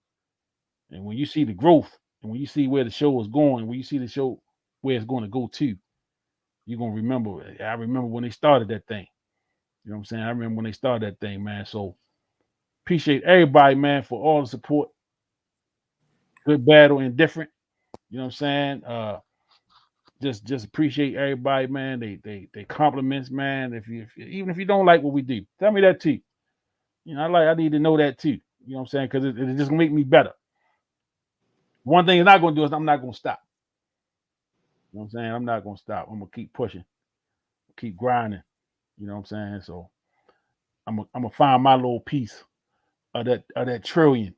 And when you see the growth and when you see where the show is going, when you see the show where it's going to go to, you're going to remember. I remember when they started that thing. You know what I'm saying? I remember when they started that thing, man. So appreciate everybody, man, for all the support. good, bad, or indifferent. You know what I'm saying? Just appreciate everybody, man. They compliments, man. Even if you don't like what we do, tell me that too. You know, I need to know that too. You know what I'm saying? Because it just gonna make me better. One thing it's not gonna do is I'm not gonna stop. You know what I'm saying? I'm not gonna stop. I'm gonna keep pushing, keep grinding. You know what I'm saying? So I'm gonna find my little piece of that trillion,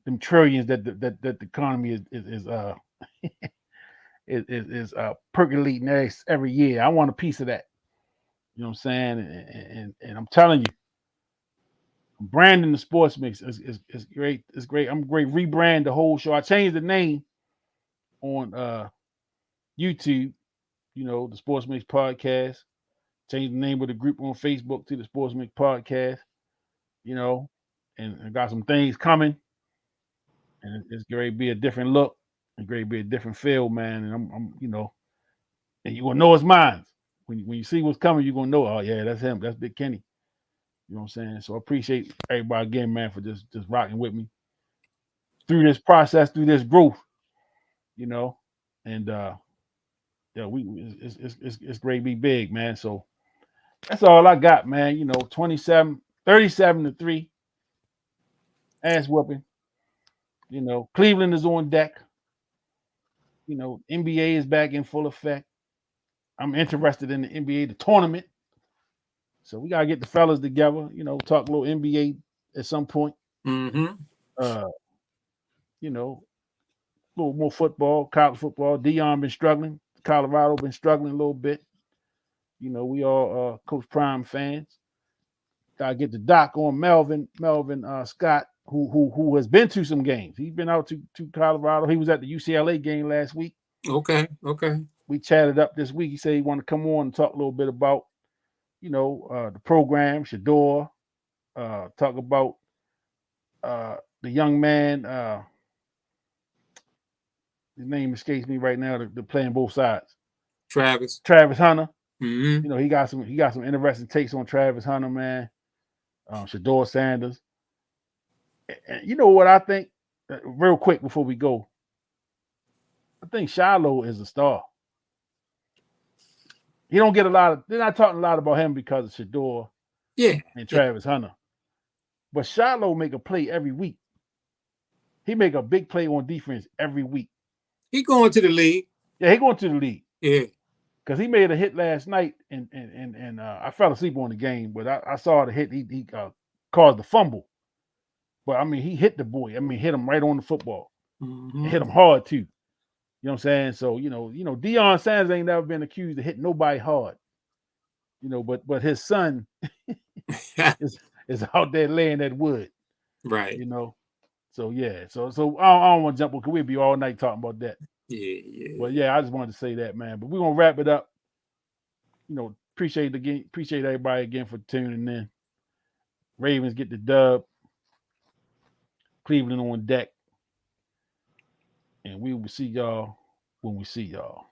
them trillions that the economy is percolating every year. I want a piece of that. You know what I'm saying? And I'm telling you, branding the sports mix is great. It's great. I'm great. Rebrand the whole show. I changed the name on YouTube. You know, the Sports Mix Podcast. Changed the name of the group on Facebook to the Sports Mix Podcast. You know, and I got some things coming, and it's going to be a different look. It's going to be a different feel, man. And I'm you know, and you're gonna know it's mine. When you see what's coming, you're gonna know, oh yeah, that's him. That's Big Kenny. You know what I'm saying? So I appreciate everybody again, man, for just rocking with me through this process, through this growth, you know. And yeah, it's great to be big, man. So that's all I got, man. You know, 37-3, ass whooping. You know, Cleveland is on deck. You know, NBA is back in full effect. I'm interested in the NBA, the tournament. So we gotta get the fellas together, you know, talk a little NBA at some point. Mm-hmm. You know, a little more football, college football. Dion been struggling. Colorado been struggling a little bit. You know, we all Coach Prime fans. Gotta get the doc on Melvin Scott, who has been to some games. He's been out to Colorado. He was at the UCLA game last week. Okay. We chatted up this week. He said he wanted to come on and talk a little bit about, you know, the program, Shador, talk about the young man, his name escapes me right now, they're playing both sides. Travis Hunter. Mm-hmm. You know, he got some interesting takes on Travis Hunter, man. Shador Sanders. And you know what I think? Real quick before we go, I think Shiloh is a star. He don't get a lot of. They're not talking a lot about him because of Shador, and Travis Hunter. But Shiloh make a play every week. He make a big play on defense every week. He going to the league. Yeah, he going to the league. Yeah, because he made a hit last night, and I fell asleep on the game, but I saw the hit. He caused the fumble, but I mean he hit the boy. I mean hit him right on the football. mm-hmm. Hit him hard too. You know what I'm saying? So you know Deion Sanders ain't never been accused of hitting nobody hard. You know, but his son is out there laying that wood. Right. You know. So yeah. So I don't want to jump on because we'll be all night talking about that. Yeah. But yeah, I just wanted to say that, man. But we're gonna wrap it up. You know, appreciate everybody again for tuning in. Ravens get the dub. Cleveland on deck. And we will see y'all when we see y'all.